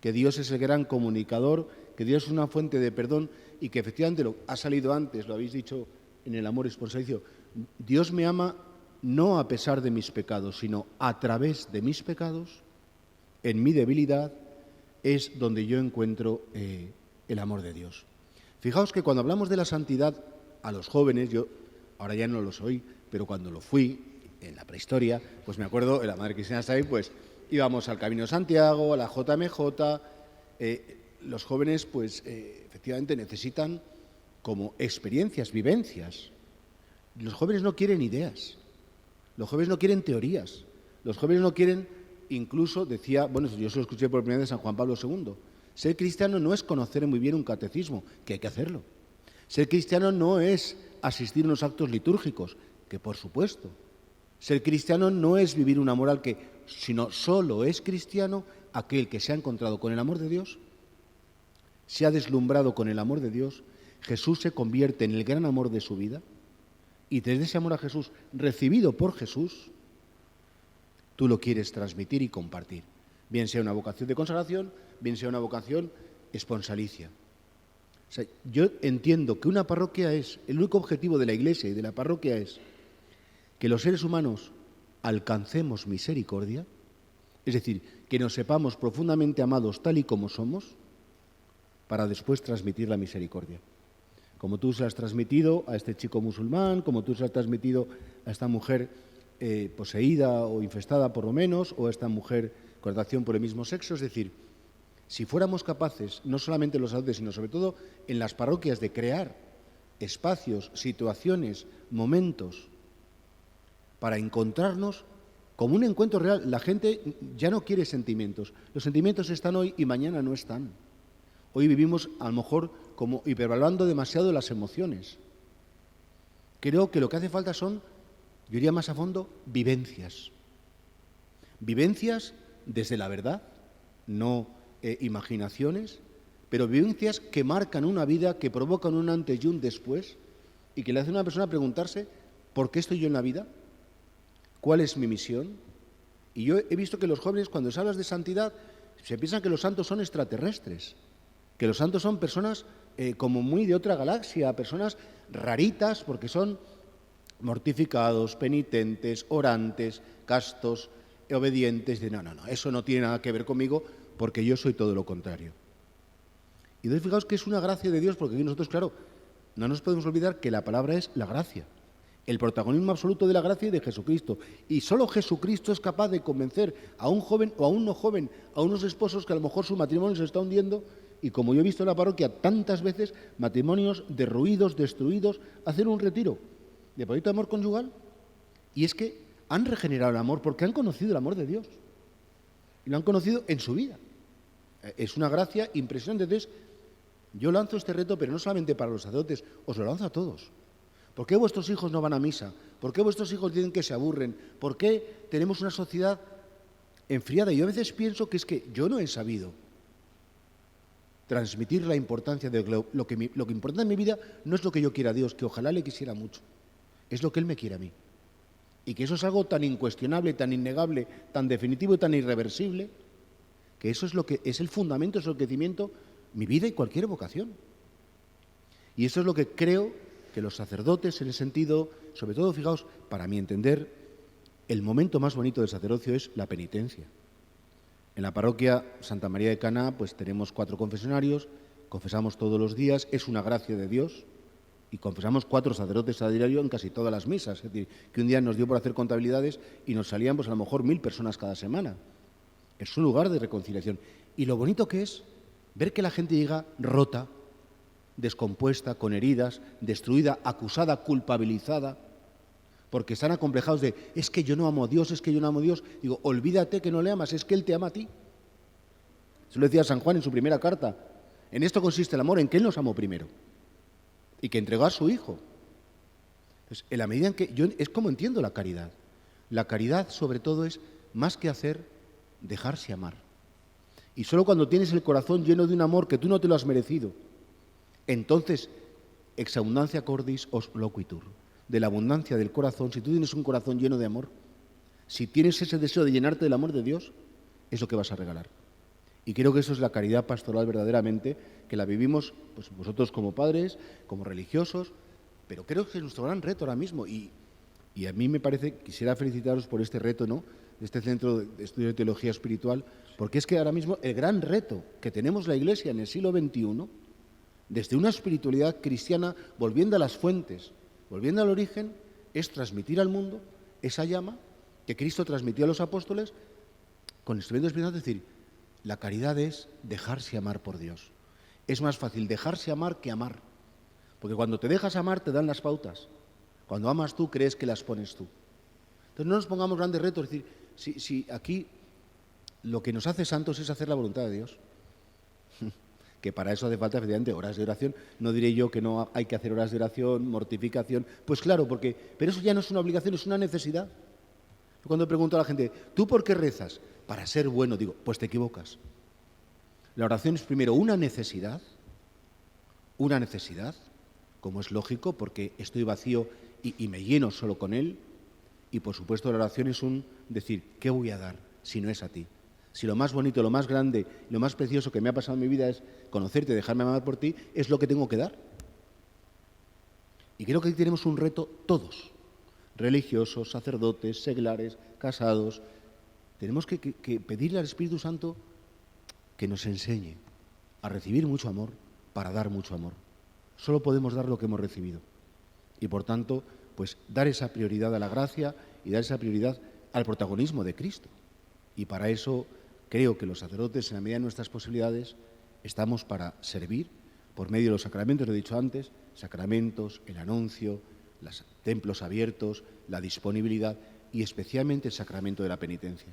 que Dios es el gran comunicador, que Dios es una fuente de perdón y que efectivamente lo ha salido antes, lo habéis dicho en el amor esponsalicio, Dios me ama no a pesar de mis pecados, sino a través de mis pecados, en mi debilidad, es donde yo encuentro el amor de Dios. Fijaos que cuando hablamos de la santidad a los jóvenes, yo ahora ya no lo soy, pero cuando lo fui en la prehistoria, pues me acuerdo, en la Madre Cristina Sabin, pues íbamos al Camino de Santiago, a la JMJ. Los jóvenes, pues efectivamente necesitan como experiencias, vivencias. Los jóvenes no quieren ideas, los jóvenes no quieren teorías, los jóvenes no quieren, incluso decía, bueno, yo se lo escuché por primera vez de San Juan Pablo II, ser cristiano no es conocer muy bien un catecismo, que hay que hacerlo. Ser cristiano no es asistir a unos actos litúrgicos, que por supuesto. Ser cristiano no es vivir una moral sino solo es cristiano aquel que se ha encontrado con el amor de Dios, se ha deslumbrado con el amor de Dios, Jesús se convierte en el gran amor de su vida, y desde ese amor a Jesús, recibido por Jesús, tú lo quieres transmitir y compartir. Bien sea una vocación de consagración, bien sea una vocación esponsalicia. O sea, yo entiendo que una parroquia el único objetivo de la Iglesia y de la parroquia es que los seres humanos alcancemos misericordia, es decir, que nos sepamos profundamente amados tal y como somos, para después transmitir la misericordia. Como tú se la has transmitido a este chico musulmán, como tú se la has transmitido a esta mujer poseída o infestada por lo menos, o a esta mujer con atracción por el mismo sexo. Es decir, si fuéramos capaces, no solamente en los sacerdotes, sino sobre todo en las parroquias, de crear espacios, situaciones, momentos para encontrarnos como un encuentro real. La gente ya no quiere sentimientos. Los sentimientos están hoy y mañana no están. Hoy vivimos a lo mejor como hipervalorando demasiado las emociones. Creo que lo que hace falta son, yo iría más a fondo, vivencias. Vivencias desde la verdad, no imaginaciones, pero vivencias que marcan una vida, que provocan un antes y un después, y que le hacen a una persona preguntarse, ¿por qué estoy yo en la vida? ¿Cuál es mi misión? Y yo he visto que los jóvenes, cuando se habla de santidad, se piensan que los santos son extraterrestres, que los santos son personas como muy de otra galaxia, personas raritas, porque son mortificados, penitentes, orantes, castos, obedientes. No, eso no tiene nada que ver conmigo, porque yo soy todo lo contrario. Y entonces fijaos que es una gracia de Dios, porque aquí nosotros, claro, no nos podemos olvidar que la palabra es la gracia, el protagonismo absoluto de la gracia y de Jesucristo. Y solo Jesucristo es capaz de convencer a un joven o a un no joven, a unos esposos que a lo mejor su matrimonio se está hundiendo, y como yo he visto en la parroquia tantas veces, matrimonios derruidos, destruidos, hacer un retiro de proyecto de amor conyugal, y es que han regenerado el amor porque han conocido el amor de Dios, y lo han conocido en su vida. Es una gracia impresionante. Entonces, yo lanzo este reto, pero no solamente para los sacerdotes, os lo lanzo a todos. ¿Por qué vuestros hijos no van a misa? ¿Por qué vuestros hijos dicen que se aburren? ¿Por qué tenemos una sociedad enfriada? Y yo a veces pienso que es que yo no he sabido transmitir la importancia de lo que importa en mi vida no es lo que yo quiera a Dios, que ojalá le quisiera mucho, es lo que Él me quiere a mí. Y que eso es algo tan incuestionable, tan innegable, tan definitivo y tan irreversible, que eso es lo que es el fundamento, es el crecimiento, mi vida y cualquier vocación. Y eso es lo que creo que los sacerdotes, en el sentido, sobre todo, fijaos, para mi entender, el momento más bonito del sacerdocio es la penitencia. En la parroquia Santa María de Caná, pues tenemos 4 confesonarios, confesamos todos los días, es una gracia de Dios, y confesamos 4 sacerdotes a diario en casi todas las misas. Es decir, que un día nos dio por hacer contabilidades y nos salían pues a lo mejor 1000 personas cada semana. Es un lugar de reconciliación. Y lo bonito que es ver que la gente llega rota, descompuesta, con heridas, destruida, acusada, culpabilizada, porque están acomplejados de, es que yo no amo a Dios, es que yo no amo a Dios. Digo, olvídate que no le amas, es que Él te ama a ti. Eso lo decía San Juan en su primera carta. En esto consiste el amor, en que Él nos amó primero y que entregó a su Hijo. Entonces, en la medida en que es como entiendo la caridad. La caridad, sobre todo, es más que hacer, dejarse amar. Y solo cuando tienes el corazón lleno de un amor que tú no te lo has merecido, entonces, ex abundancia cordis os loquitur. De la abundancia del corazón, si tú tienes un corazón lleno de amor, si tienes ese deseo de llenarte del amor de Dios, es lo que vas a regalar. Y creo que eso es la caridad pastoral verdaderamente, que la vivimos pues, vosotros como padres, como religiosos, pero creo que es nuestro gran reto ahora mismo. Y a mí me parece, quisiera felicitaros por este reto, ¿no?, de este Centro de Estudio de Teología Espiritual, porque es que ahora mismo el gran reto que tenemos la Iglesia en el siglo XXI, desde una espiritualidad cristiana, volviendo a las fuentes, volviendo al origen, es transmitir al mundo esa llama que Cristo transmitió a los apóstoles con instrumentos espirituales, es decir, la caridad es dejarse amar por Dios. Es más fácil dejarse amar que amar, porque cuando te dejas amar te dan las pautas. Cuando amas tú, crees que las pones tú. Entonces no nos pongamos grandes retos, es decir, si aquí lo que nos hace santos es hacer la voluntad de Dios, que para eso hace falta efectivamente horas de oración. No diré yo que no hay que hacer horas de oración, mortificación, pues claro, pero eso ya no es una obligación, es una necesidad. Yo cuando pregunto a la gente, ¿tú por qué rezas? Para ser bueno, digo, pues te equivocas. La oración es primero una necesidad, como es lógico, porque estoy vacío y me lleno solo con Él, y por supuesto la oración es un decir, ¿qué voy a dar si no es a ti? Si lo más bonito, lo más grande, lo más precioso que me ha pasado en mi vida es conocerte, dejarme amar por ti, es lo que tengo que dar. Y creo que aquí tenemos un reto todos, religiosos, sacerdotes, seglares, casados. Tenemos que pedirle al Espíritu Santo que nos enseñe a recibir mucho amor para dar mucho amor. Solo podemos dar lo que hemos recibido. Y por tanto, pues dar esa prioridad a la gracia y dar esa prioridad al protagonismo de Cristo. Y para eso creo que los sacerdotes, en la medida de nuestras posibilidades, estamos para servir por medio de los sacramentos, lo he dicho antes, sacramentos, el anuncio, los templos abiertos, la disponibilidad y especialmente el sacramento de la penitencia.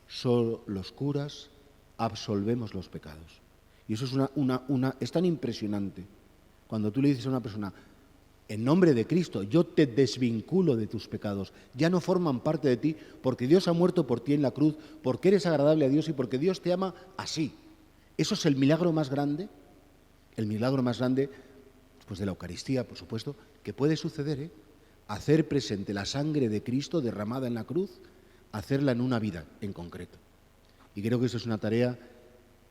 Solo los curas absolvemos los pecados. Y eso es tan impresionante. Cuando tú le dices a una persona, en nombre de Cristo, yo te desvinculo de tus pecados, ya no forman parte de ti, porque Dios ha muerto por ti en la cruz, porque eres agradable a Dios y porque Dios te ama así. Eso es el milagro más grande pues de la Eucaristía, por supuesto, que puede suceder, hacer presente la sangre de Cristo derramada en la cruz, hacerla en una vida en concreto. Y creo que eso es una tarea,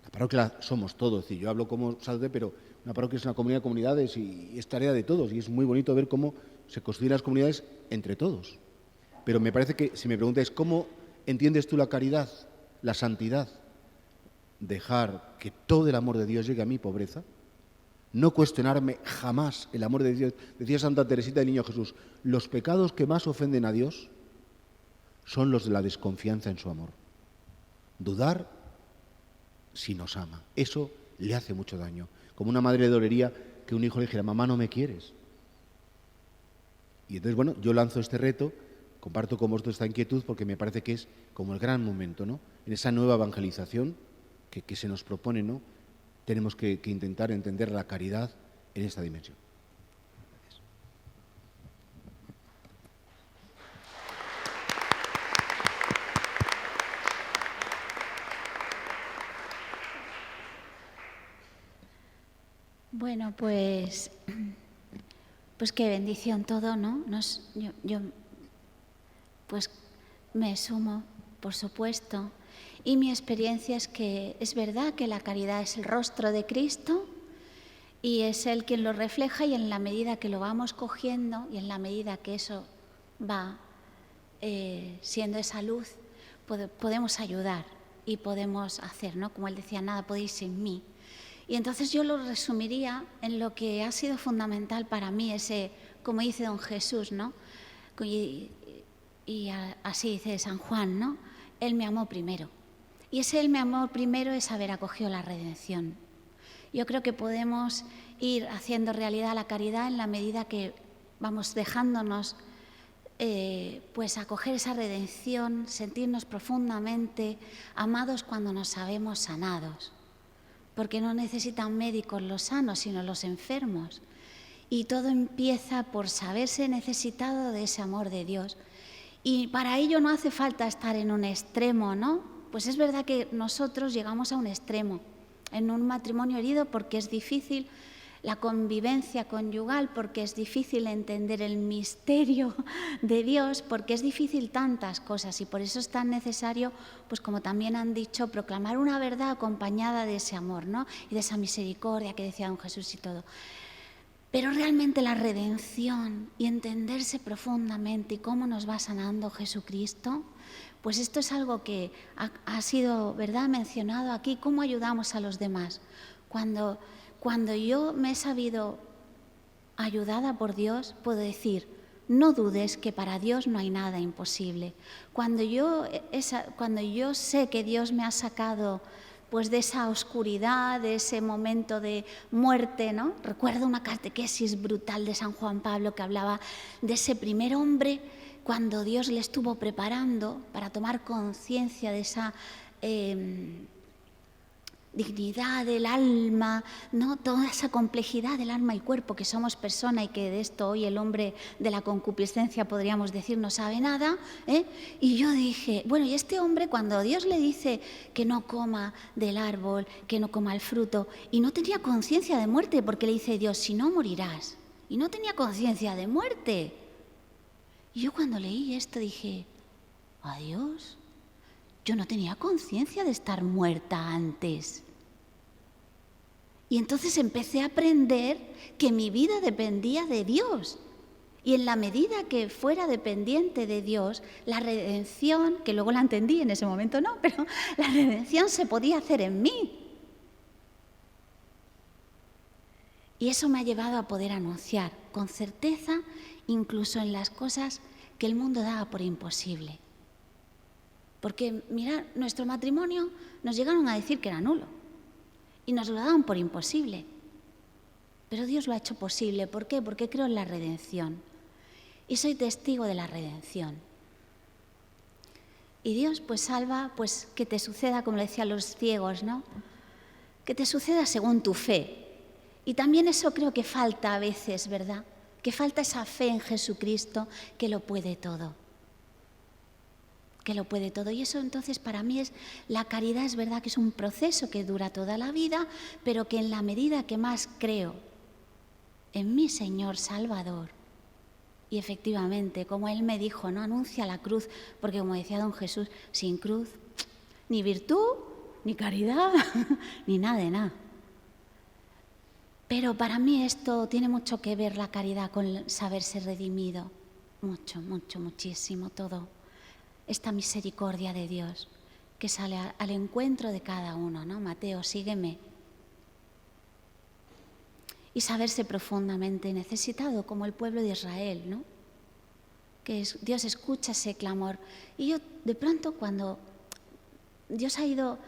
la parroquia somos todos, es decir, yo hablo como sacerdote, pero una parroquia es una comunidad de comunidades y es tarea de todos, y es muy bonito ver cómo se construyen las comunidades entre todos. Pero me parece que, si me preguntáis, ¿cómo entiendes tú la caridad, la santidad? Dejar que todo el amor de Dios llegue a mi pobreza, no cuestionarme jamás el amor de Dios. Decía Santa Teresita del Niño Jesús, los pecados que más ofenden a Dios son los de la desconfianza en su amor. Dudar si nos ama, eso le hace mucho daño. Como una madre dolería que un hijo le dijera, mamá, no me quieres. Y entonces, bueno, yo lanzo este reto, comparto con vosotros esta inquietud porque me parece que es como el gran momento, ¿no? En esa nueva evangelización que se nos propone, ¿no? Tenemos que intentar entender la caridad en esta dimensión. Gracias. Bueno, pues qué bendición todo, ¿no? Yo pues me sumo, por supuesto, y mi experiencia es que es verdad que la caridad es el rostro de Cristo y es Él quien lo refleja, y en la medida que lo vamos cogiendo y en la medida que eso va siendo esa luz, podemos ayudar y podemos hacer, ¿no? Como Él decía, nada podéis sin mí. Y entonces yo lo resumiría en lo que ha sido fundamental para mí, ese, como dice don Jesús, ¿no? Y así dice San Juan, ¿no? Él me amó primero. Y ese Él me amó primero es haber acogido la redención. Yo creo que podemos ir haciendo realidad la caridad en la medida que vamos dejándonos pues acoger esa redención, sentirnos profundamente amados cuando nos sabemos sanados. Porque no necesitan médicos los sanos, sino los enfermos. Y todo empieza por saberse necesitado de ese amor de Dios. Y para ello no hace falta estar en un extremo, ¿no? Pues es verdad que nosotros llegamos a un extremo en un matrimonio herido porque es difícil la convivencia conyugal, porque es difícil entender el misterio de Dios, porque es difícil tantas cosas y por eso es tan necesario, pues como también han dicho, proclamar una verdad acompañada de ese amor, ¿no? Y de esa misericordia que decía don Jesús y todo. Pero realmente la redención y entenderse profundamente y cómo nos va sanando Jesucristo, pues esto es algo que ha sido, ¿verdad?, mencionado aquí, cómo ayudamos a los demás. Cuando yo me he sabido ayudada por Dios, puedo decir, no dudes que para Dios no hay nada imposible. Cuando yo sé que Dios me ha sacado pues de esa oscuridad, de ese momento de muerte, ¿no? Recuerdo una catequesis brutal de San Juan Pablo que hablaba de ese primer hombre cuando Dios le estuvo preparando para tomar conciencia de esa dignidad del alma, ¿no? Toda esa complejidad del alma y cuerpo, que somos persona y que de esto hoy el hombre de la concupiscencia, podríamos decir, no sabe nada, ¿eh? Y yo dije, bueno, y este hombre cuando Dios le dice que no coma del árbol, que no coma el fruto, y no tenía conciencia de muerte, porque le dice Dios, si no morirás, y no tenía conciencia de muerte. Y yo cuando leí esto dije, adiós, yo no tenía conciencia de estar muerta antes. Y entonces empecé a aprender que mi vida dependía de Dios. Y en la medida que fuera dependiente de Dios, la redención, que luego la entendí, en ese momento no, pero la redención se podía hacer en mí. Y eso me ha llevado a poder anunciar con certeza, incluso en las cosas que el mundo daba por imposible. Porque, mirad, nuestro matrimonio nos llegaron a decir que era nulo y nos lo daban por imposible. Pero Dios lo ha hecho posible. ¿Por qué? Porque creo en la redención y soy testigo de la redención. Y Dios pues salva, pues que te suceda, como le decían los ciegos, ¿no? Que te suceda según tu fe. Y también eso creo que falta a veces, ¿verdad? Que falta esa fe en Jesucristo que lo puede todo. Que lo puede todo. Y eso entonces para mí es, la caridad es verdad que es un proceso que dura toda la vida, pero que en la medida que más creo en mi Señor Salvador, y efectivamente, como Él me dijo, no anuncia la cruz, porque como decía don Jesús, sin cruz, ni virtud, ni caridad, ni nada de nada. Pero para mí esto tiene mucho que ver, la caridad, con saberse redimido. Mucho, mucho, muchísimo, todo. Esta misericordia de Dios que sale al encuentro de cada uno, ¿no? Mateo, sígueme. Y saberse profundamente necesitado, como el pueblo de Israel, ¿no? Que Dios escucha ese clamor. Y yo, de pronto, cuando Dios ha ido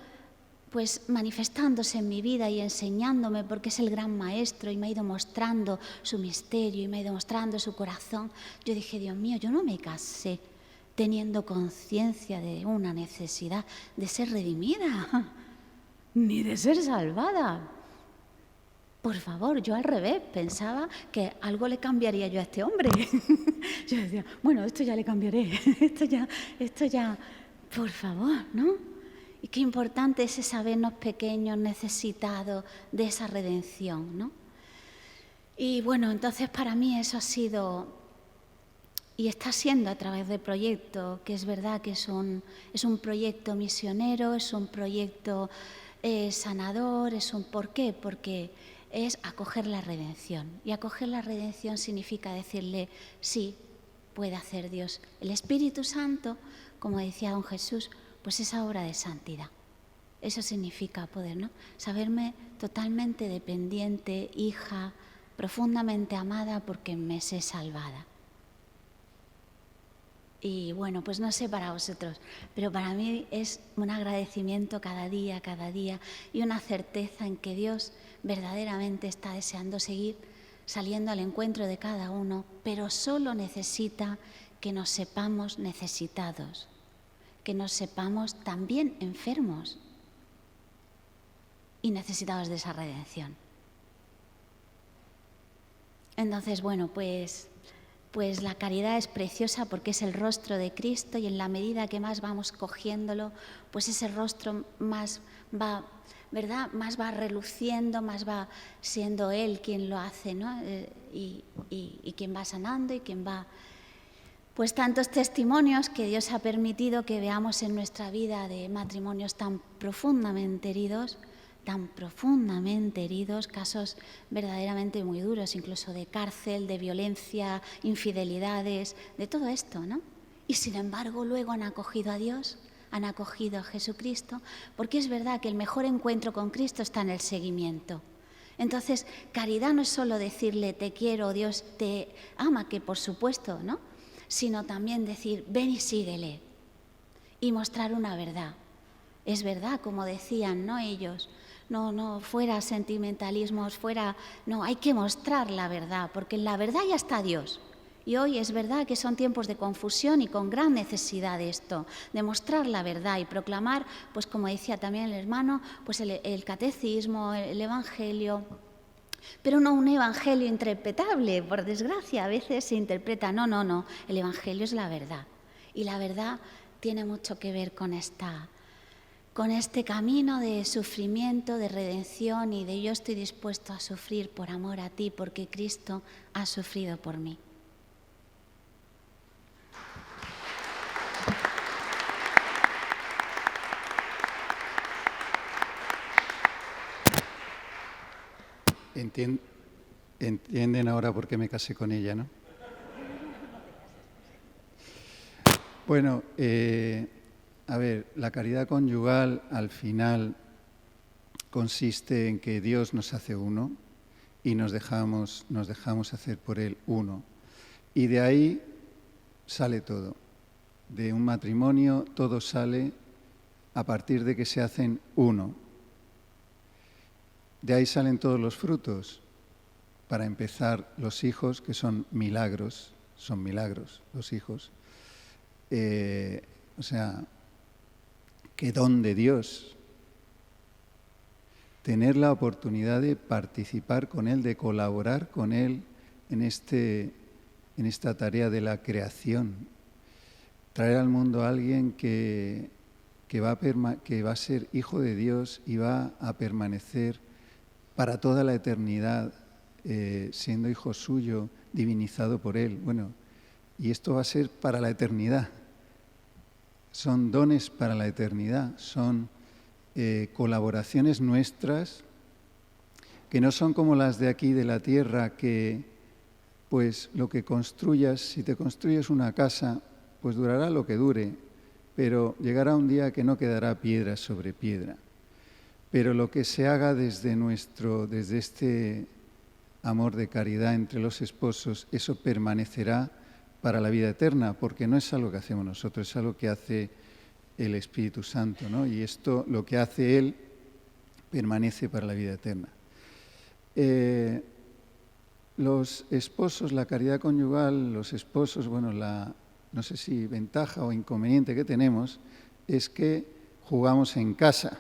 pues manifestándose en mi vida y enseñándome, porque es el gran maestro y me ha ido mostrando su misterio y me ha ido mostrando su corazón, yo dije, Dios mío, yo no me casé teniendo conciencia de una necesidad de ser redimida, ni de ser salvada. Por favor, yo al revés, pensaba que algo le cambiaría yo a este hombre. Yo decía, bueno, esto ya le cambiaré, esto ya, por favor, ¿no? Y qué importante es sabernos pequeños, necesitados de esa redención, ¿no? Y bueno, entonces para mí eso ha sido y está siendo a través del proyecto, que es verdad que es un proyecto misionero, es un proyecto sanador, ¿por qué? Porque es acoger la redención. Y acoger la redención significa decirle, sí, puede hacer Dios. El Espíritu Santo, como decía don Jesús, pues esa obra de santidad. Eso significa poder, ¿no? Saberme totalmente dependiente, hija, profundamente amada porque me sé salvada. Y bueno, pues no sé para vosotros, pero para mí es un agradecimiento cada día y una certeza en que Dios verdaderamente está deseando seguir saliendo al encuentro de cada uno, pero solo necesita que nos sepamos necesitados, que nos sepamos también enfermos y necesitados de esa redención. Entonces, bueno, pues la caridad es preciosa porque es el rostro de Cristo y en la medida que más vamos cogiéndolo, pues ese rostro más va, ¿verdad?, más va reluciendo, más va siendo Él quien lo hace, ¿no? Y quien va sanando y quien va... Pues tantos testimonios que Dios ha permitido que veamos en nuestra vida de matrimonios tan profundamente heridos, casos verdaderamente muy duros, incluso de cárcel, de violencia, infidelidades, de todo esto, ¿no? Y sin embargo luego han acogido a Dios, han acogido a Jesucristo, porque es verdad que el mejor encuentro con Cristo está en el seguimiento. Entonces, caridad no es solo decirle te quiero, Dios te ama, que por supuesto, ¿no?, sino también decir ven y síguele y mostrar una verdad. Es verdad, como decían, ¿no?, ellos, no fuera sentimentalismos, no, hay que mostrar la verdad, porque en la verdad ya está Dios. Y hoy es verdad que son tiempos de confusión y con gran necesidad de esto, de mostrar la verdad y proclamar, pues como decía también el hermano, pues el catecismo, el evangelio, pero no un evangelio interpretable, por desgracia, a veces se interpreta, no, el evangelio es la verdad. Y la verdad tiene mucho que ver con este camino de sufrimiento, de redención y de yo estoy dispuesto a sufrir por amor a ti, porque Cristo ha sufrido por mí. Entienden ahora por qué me casé con ella, ¿no? Bueno, a ver, la caridad conyugal al final consiste en que Dios nos hace uno y nos dejamos hacer por Él uno. Y de ahí sale todo. De un matrimonio todo sale a partir de que se hacen uno. De ahí salen todos los frutos. Para empezar, los hijos, que son milagros los hijos. O sea, qué don de Dios. Tener la oportunidad de participar con Él, de colaborar con Él en esta tarea de la creación. Traer al mundo a alguien que va a ser hijo de Dios y va a permanecer para toda la eternidad, siendo hijo suyo, divinizado por Él. Bueno, y esto va a ser para la eternidad. Son dones para la eternidad, son colaboraciones nuestras que no son como las de aquí de la tierra, que pues lo que construyas, si te construyes una casa, pues durará lo que dure, pero llegará un día que no quedará piedra sobre piedra. Pero lo que se haga desde este amor de caridad entre los esposos, eso permanecerá para la vida eterna, porque no es algo que hacemos nosotros, es algo que hace el Espíritu Santo, ¿no? Y esto, lo que hace Él, permanece para la vida eterna. Los esposos, la caridad conyugal, los esposos, bueno, no sé si ventaja o inconveniente que tenemos es que jugamos en casa.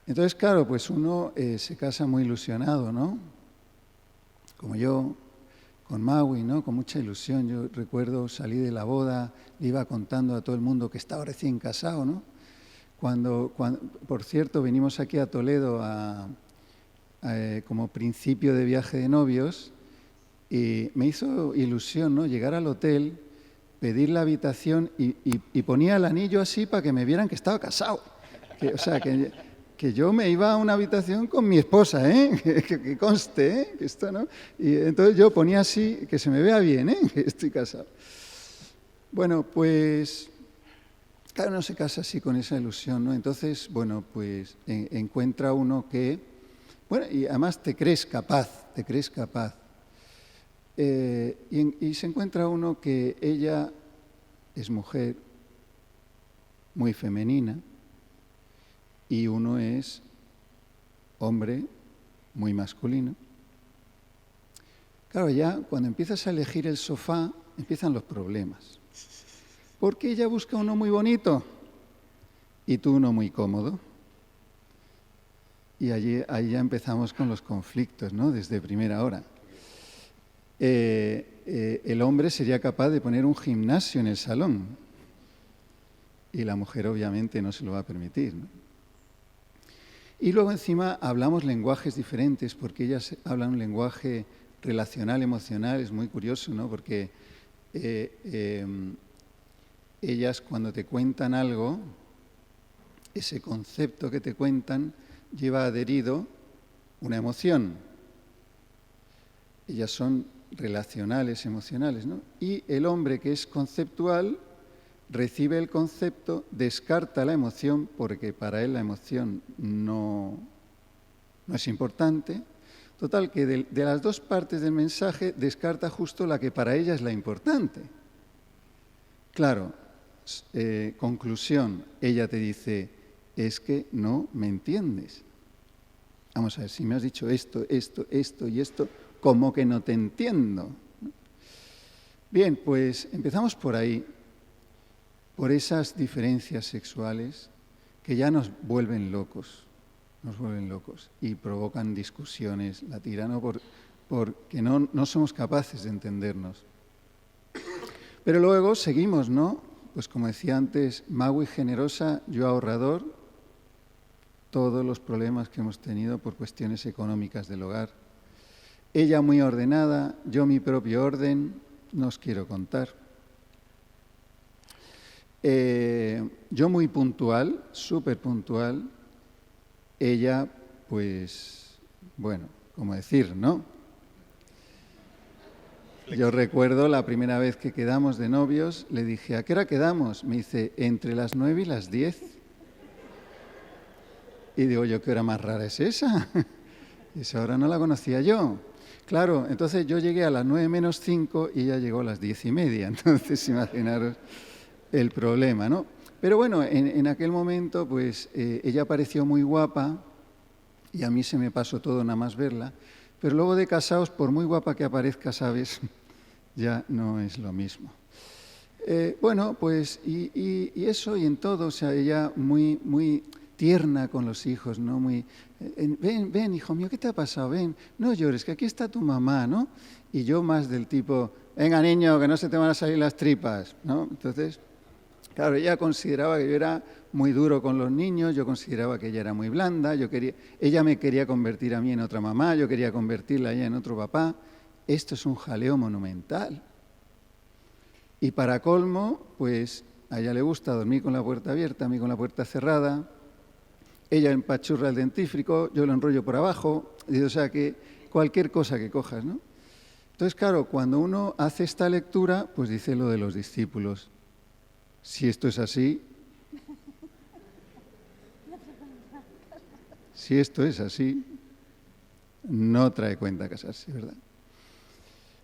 Entonces, claro, pues uno se casa muy ilusionado, ¿no? Como yo, con Maui, ¿no? Con mucha ilusión. Yo recuerdo salí de la boda, le iba contando a todo el mundo que estaba recién casado, ¿no? Cuando por cierto, venimos aquí a Toledo como principio de viaje de novios y me hizo ilusión, ¿no? Llegar al hotel, pedir la habitación y ponía el anillo así para que me vieran que estaba casado. Que yo me iba a una habitación con mi esposa, que conste, que esto, ¿no? Y entonces yo ponía así, que se me vea bien, que estoy casado. Bueno, pues, claro, uno se casa así con esa ilusión, ¿no? Entonces, bueno, pues encuentra uno que, bueno, y además te crees capaz. Y se encuentra uno que ella es mujer muy femenina y uno es hombre muy masculino. Claro, ya cuando empiezas a elegir el sofá, empiezan los problemas. Porque ella busca uno muy bonito y tú uno muy cómodo. y ahí ya empezamos con los conflictos, ¿no? Desde primera hora. El hombre sería capaz de poner un gimnasio en el salón y la mujer obviamente no se lo va a permitir, ¿no? Y luego encima hablamos lenguajes diferentes, porque ellas hablan un lenguaje relacional, emocional, es muy curioso, ¿no? Porque ellas cuando te cuentan algo, ese concepto que te cuentan lleva adherido una emoción. Ellas son relacionales, emocionales, ¿no? Y el hombre que es conceptual recibe el concepto, descarta la emoción, porque para él la emoción no es importante. Total, que de las dos partes del mensaje descarta justo la que para ella es la importante. Claro, conclusión, ella te dice, es que no me entiendes. Vamos a ver, si me has dicho esto y esto, ¿cómo que no te entiendo? Bien, pues empezamos por ahí, por esas diferencias sexuales que ya nos vuelven locos y provocan discusiones, la tira, ¿no? Porque no somos capaces de entendernos. Pero luego seguimos, ¿no? Pues como decía antes, Magui generosa, yo ahorrador, todos los problemas que hemos tenido por cuestiones económicas del hogar. Ella muy ordenada, yo mi propio orden, no os quiero contar. Yo muy puntual, súper puntual. Ella, pues, bueno, como decir, ¿no? Yo recuerdo la primera vez que quedamos de novios, le dije, ¿a qué hora quedamos? Me dice, entre las 9 y las 10. Y digo yo, ¿qué hora más rara es esa? Esa hora no la conocía yo. Claro, entonces yo llegué a las 9 menos 5 y ella llegó a las 10:30. Entonces, imaginaros el problema, ¿no? Pero bueno, en aquel momento, pues, ella pareció muy guapa y a mí se me pasó todo nada más verla. Pero luego de casados, por muy guapa que aparezca, ¿sabes? Ya no es lo mismo. Bueno, pues, y eso y en todo, o sea, ella muy tierna con los hijos, ¿no? Ven, hijo mío, ¿qué te ha pasado? Ven, no llores, que aquí está tu mamá, ¿no? Y yo más del tipo, venga, niño, que no se te van a salir las tripas, ¿no? Entonces, claro, ella consideraba que yo era muy duro con los niños, yo consideraba que ella era muy blanda, ella me quería convertir a mí en otra mamá, yo quería convertirla a ella en otro papá. Esto es un jaleo monumental. Y para colmo, pues a ella le gusta dormir con la puerta abierta, a mí con la puerta cerrada. Ella empachurra el dentífrico, yo lo enrollo por abajo, o sea que cualquier cosa que cojas, ¿no? Entonces, claro, cuando uno hace esta lectura, pues dice lo de los discípulos. Si esto es así, no trae cuenta casarse, ¿verdad?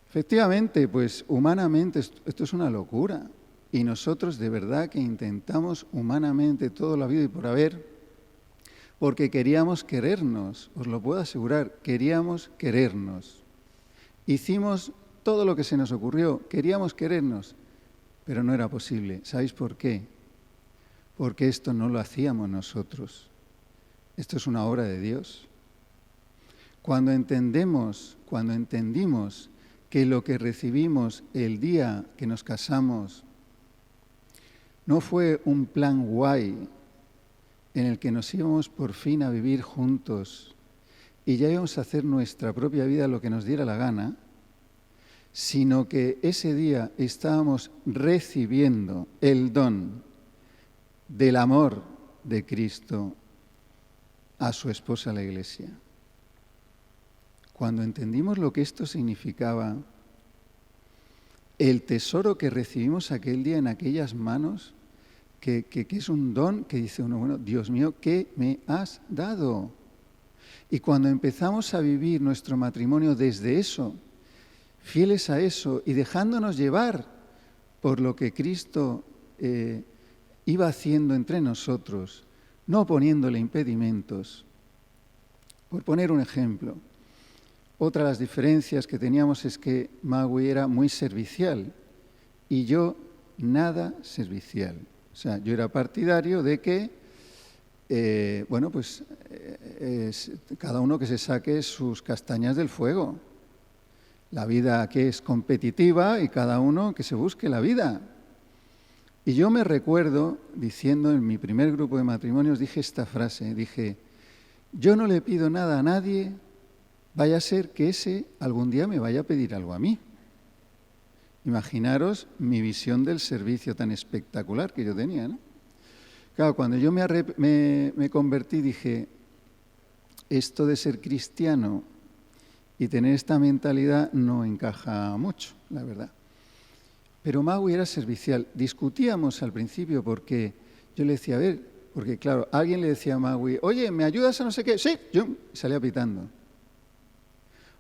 Efectivamente, pues humanamente esto es una locura. Y nosotros de verdad que intentamos humanamente todo lo habido y por haber, porque queríamos querernos, os lo puedo asegurar, queríamos querernos. Hicimos todo lo que se nos ocurrió, queríamos querernos, pero no era posible. ¿Sabéis por qué? Porque esto no lo hacíamos nosotros. Esto es una obra de Dios. Cuando entendimos que lo que recibimos el día que nos casamos no fue un plan guay en el que nos íbamos por fin a vivir juntos y ya íbamos a hacer nuestra propia vida lo que nos diera la gana, sino que ese día estábamos recibiendo el don del amor de Cristo a su esposa, la Iglesia. Cuando entendimos lo que esto significaba, el tesoro que recibimos aquel día en aquellas manos, que es un don que dice uno, bueno, Dios mío, ¿qué me has dado? Y cuando empezamos a vivir nuestro matrimonio desde eso, fieles a eso y dejándonos llevar por lo que Cristo iba haciendo entre nosotros, no poniéndole impedimentos. Por poner un ejemplo, otra de las diferencias que teníamos es que Magui era muy servicial y yo nada servicial. O sea, yo era partidario de que bueno, pues cada uno que se saque sus castañas del fuego. La vida que es competitiva y cada uno que se busque la vida. Y yo me recuerdo diciendo en mi primer grupo de matrimonios, dije esta frase, dije, yo no le pido nada a nadie, vaya a ser que ese algún día me vaya a pedir algo a mí. Imaginaros mi visión del servicio tan espectacular que yo tenía, ¿no? Claro, cuando yo me convertí dije, esto de ser cristiano y tener esta mentalidad no encaja mucho, la verdad. Pero Magui era servicial. Discutíamos al principio porque yo le decía, a ver, porque claro, alguien le decía a Magui, oye, ¿me ayudas a no sé qué? Sí, yo salía pitando.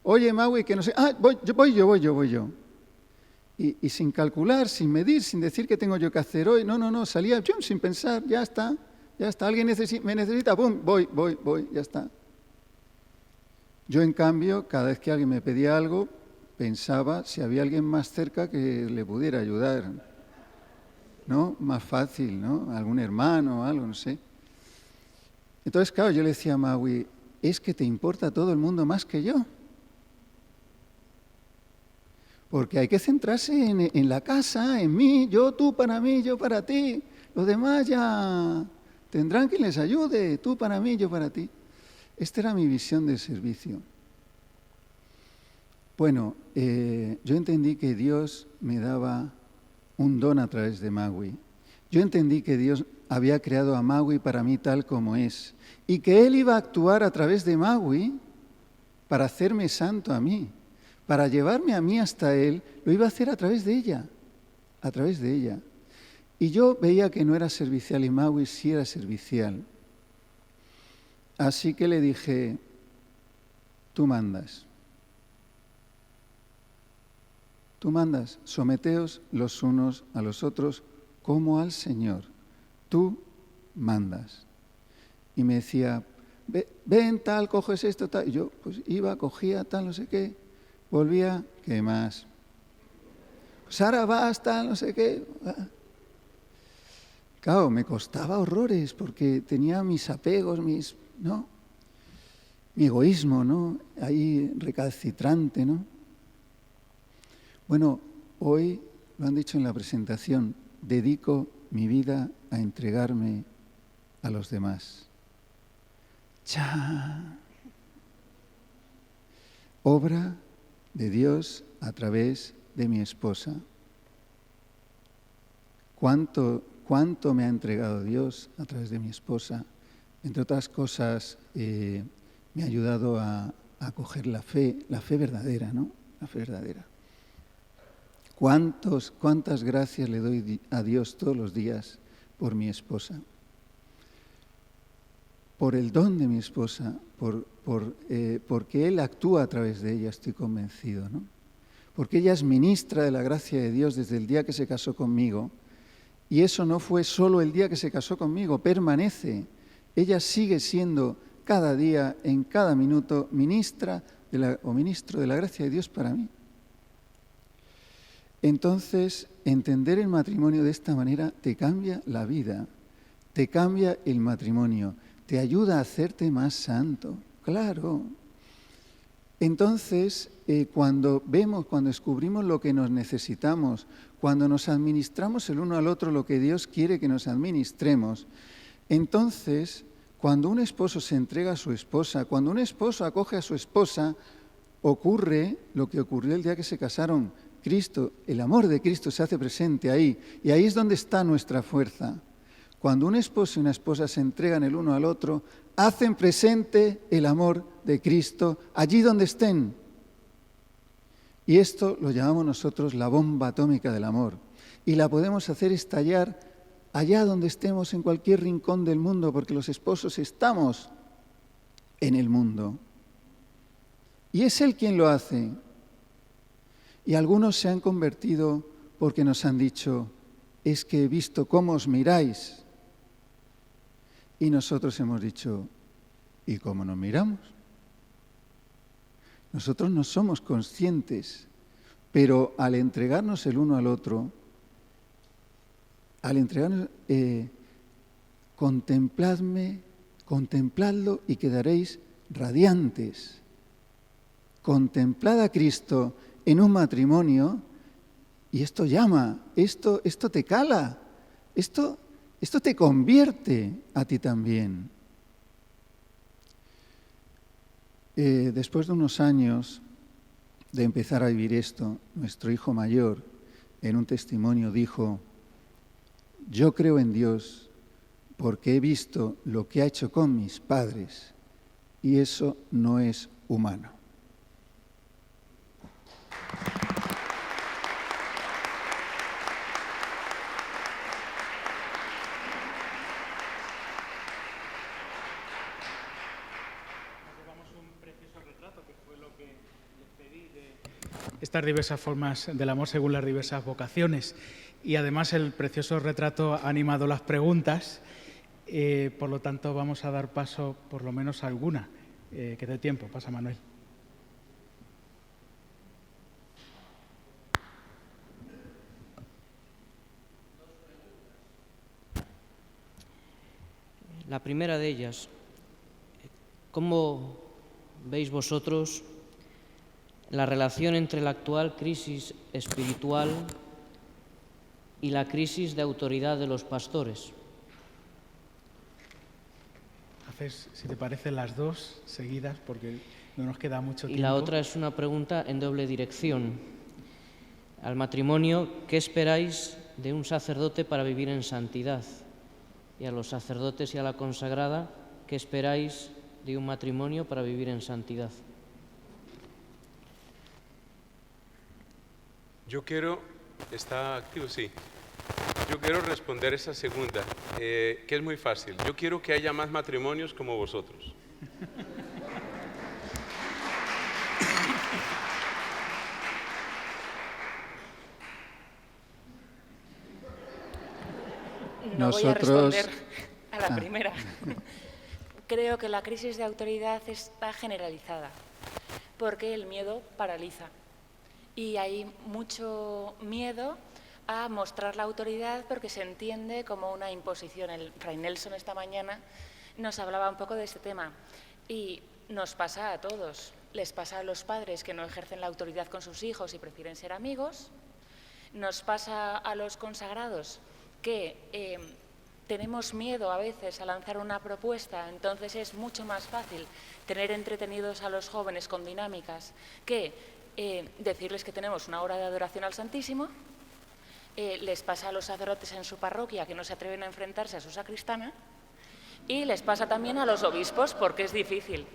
Oye, Magui, que no sé, voy yo. Y sin calcular, sin medir, sin decir qué tengo yo que hacer hoy, no, salía sin pensar, ya está, alguien me necesita, ¡pum!, voy, ya está. Yo, en cambio, cada vez que alguien me pedía algo, pensaba si había alguien más cerca que le pudiera ayudar, ¿no? Más fácil, ¿no? Algún hermano o algo, no sé. Entonces, claro, yo le decía a Magui, es que te importa todo el mundo más que yo. Porque hay que centrarse en la casa, en mí, tú para mí, yo para ti. Los demás ya tendrán quien les ayude, tú para mí, yo para ti. Esta era mi visión del servicio. Bueno, yo entendí que Dios me daba un don a través de Magui. Yo entendí que Dios había creado a Magui para mí tal como es y que Él iba a actuar a través de Magui para hacerme santo a mí. Para llevarme a mí hasta Él, lo iba a hacer a través de ella. Y yo veía que no era servicial y Magui sí era servicial. Así que le dije, tú mandas, someteos los unos a los otros como al Señor, tú mandas. Y me decía, ven tal, coges esto, tal. Y yo pues iba, cogía tal, no sé qué. Volvía, ¿qué más? Sara, vas, tal, no sé qué. Claro, me costaba horrores porque tenía mis apegos, mi egoísmo, ¿no? Ahí recalcitrante, ¿no? Bueno, hoy, lo han dicho en la presentación, dedico mi vida a entregarme a los demás. ¡Cha! Obra de Dios a través de mi esposa. ¿Cuánto me ha entregado Dios a través de mi esposa? Entre otras cosas, me ha ayudado a acoger la fe verdadera, ¿no? La fe verdadera. ¿Cuántas gracias le doy a Dios todos los días por mi esposa? Por el don de mi esposa, porque Él actúa a través de ella, estoy convencido, ¿no? Porque ella es ministra de la gracia de Dios desde el día que se casó conmigo. Y eso no fue solo el día que se casó conmigo, permanece. Ella sigue siendo cada día, en cada minuto, ministro de la gracia de Dios para mí. Entonces, entender el matrimonio de esta manera te cambia la vida, te cambia el matrimonio, te ayuda a hacerte más santo, claro. Entonces, cuando descubrimos lo que nos necesitamos, cuando nos administramos el uno al otro lo que Dios quiere que nos administremos, entonces, cuando un esposo se entrega a su esposa, cuando un esposo acoge a su esposa, ocurre lo que ocurrió el día que se casaron. Cristo, el amor de Cristo se hace presente ahí, y ahí es donde está nuestra fuerza. Cuando un esposo y una esposa se entregan el uno al otro, hacen presente el amor de Cristo allí donde estén. Y esto lo llamamos nosotros la bomba atómica del amor. Y la podemos hacer estallar allá donde estemos, en cualquier rincón del mundo, porque los esposos estamos en el mundo. Y es Él quien lo hace. Y algunos se han convertido porque nos han dicho, es que he visto cómo os miráis. Y nosotros hemos dicho, ¿y cómo nos miramos? Nosotros no somos conscientes, pero al entregarnos el uno al otro, contempladme Contempladlo y quedaréis radiantes. Contemplad a Cristo en un matrimonio y esto llama, esto te cala, esto te convierte a ti también. Después de unos años de empezar a vivir esto, nuestro hijo mayor, en un testimonio dijo: yo creo en Dios porque he visto lo que ha hecho con mis padres y eso no es humano. Estas diversas formas del amor según las diversas vocaciones. Y además el precioso retrato ha animado las preguntas, por lo tanto vamos a dar paso por lo menos a alguna que dé tiempo. Pasa, Manuel. La primera de ellas, ¿cómo veis vosotros la relación entre la actual crisis espiritual y la crisis de autoridad de los pastores? Haces, si te parece, las dos seguidas porque no nos queda mucho tiempo. Y la otra es una pregunta en doble dirección. Al matrimonio, ¿qué esperáis de un sacerdote para vivir en santidad? Y a los sacerdotes y a la consagrada, ¿qué esperáis de un matrimonio para vivir en santidad? Yo quiero, ¿está activo? Sí. Yo quiero responder esa segunda, que es muy fácil. Yo quiero que haya más matrimonios como vosotros. No voy a responder a la primera. Creo que la crisis de autoridad está generalizada, porque el miedo paraliza. Y hay mucho miedo a mostrar la autoridad porque se entiende como una imposición. El Fray Nelson esta mañana nos hablaba un poco de este tema y nos pasa a todos. Les pasa a los padres que no ejercen la autoridad con sus hijos y prefieren ser amigos. Nos pasa a los consagrados que tenemos miedo a veces a lanzar una propuesta, entonces es mucho más fácil tener entretenidos a los jóvenes con dinámicas que decirles que tenemos una hora de adoración al Santísimo. Les pasa a los sacerdotes en su parroquia que no se atreven a enfrentarse a su sacristana y les pasa también a los obispos porque es difícil.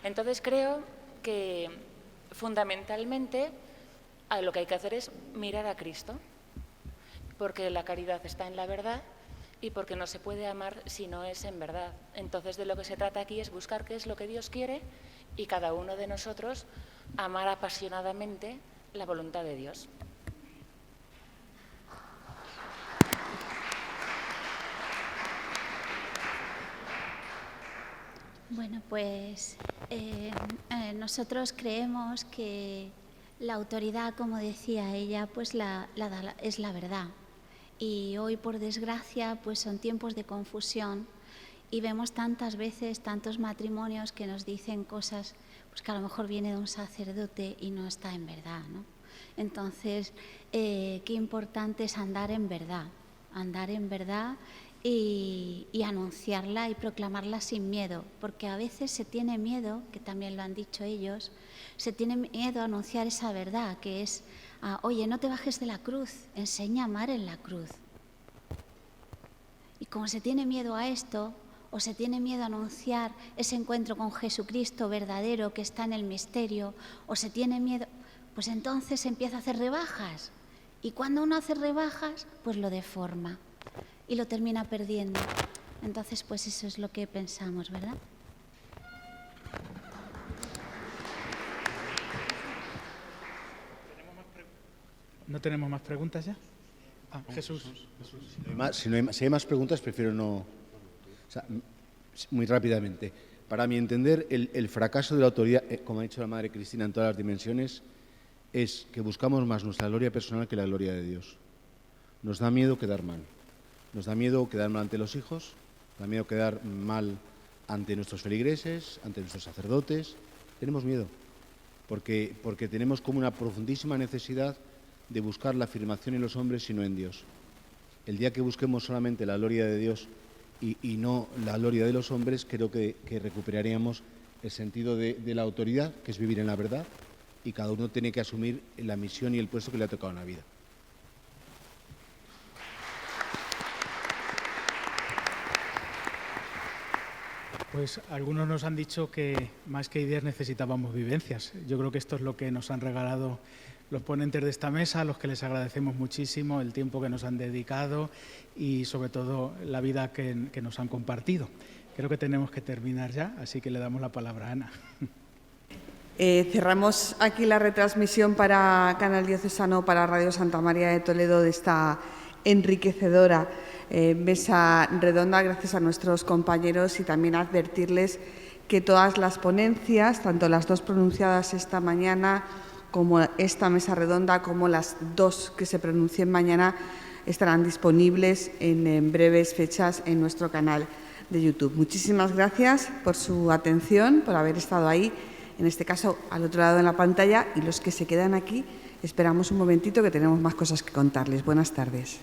Entonces creo que fundamentalmente lo que hay que hacer es mirar a Cristo, porque la caridad está en la verdad y porque no se puede amar si no es en verdad. Entonces de lo que se trata aquí es buscar qué es lo que Dios quiere y cada uno de nosotros amar apasionadamente la voluntad de Dios. Bueno, pues nosotros creemos que la autoridad, como decía ella, pues es la verdad. Y hoy, por desgracia, pues son tiempos de confusión y vemos tantas veces, tantos matrimonios que nos dicen cosas pues que a lo mejor viene de un sacerdote y no está en verdad, ¿no? Entonces, qué importante es andar en verdad y anunciarla y proclamarla sin miedo, porque a veces se tiene miedo, que también lo han dicho ellos, se tiene miedo a anunciar esa verdad, que es, oye, no te bajes de la cruz, enseña a amar en la cruz. Y como se tiene miedo a esto, o se tiene miedo a anunciar ese encuentro con Jesucristo verdadero que está en el misterio, o se tiene miedo, pues entonces se empieza a hacer rebajas. Y cuando uno hace rebajas, pues lo deforma y lo termina perdiendo. Entonces, pues eso es lo que pensamos, ¿verdad? ¿No tenemos más preguntas ya? Jesús. Si hay más preguntas, prefiero no... O sea, muy rápidamente. Para mi entender, el fracaso de la autoridad, como ha dicho la Madre Cristina en todas las dimensiones, es que buscamos más nuestra gloria personal que la gloria de Dios. Nos da miedo quedar mal. Nos da miedo quedar mal ante los hijos, Da miedo quedar mal ante nuestros feligreses, ante nuestros sacerdotes. Tenemos miedo, porque tenemos como una profundísima necesidad de buscar la afirmación en los hombres y no en Dios. El día que busquemos solamente la gloria de Dios y no la gloria de los hombres, creo que recuperaríamos el sentido de la autoridad, que es vivir en la verdad, y cada uno tiene que asumir la misión y el puesto que le ha tocado en la vida. Pues algunos nos han dicho que más que ideas necesitábamos vivencias. Yo creo que esto es lo que nos han regalado los ponentes de esta mesa, a los que les agradecemos muchísimo el tiempo que nos han dedicado y sobre todo la vida que nos han compartido. Creo que tenemos que terminar ya, así que le damos la palabra a Ana. Cerramos aquí la retransmisión para Canal Diocesano, para Radio Santa María de Toledo, de esta enriquecedora mesa redonda, gracias a nuestros compañeros, y también advertirles que todas las ponencias, tanto las dos pronunciadas esta mañana como esta mesa redonda, como las dos que se pronuncien mañana, estarán disponibles en breves fechas en nuestro canal de YouTube. Muchísimas gracias por su atención, por haber estado ahí, en este caso al otro lado de la pantalla, y los que se quedan aquí, esperamos un momentito que tenemos más cosas que contarles. Buenas tardes.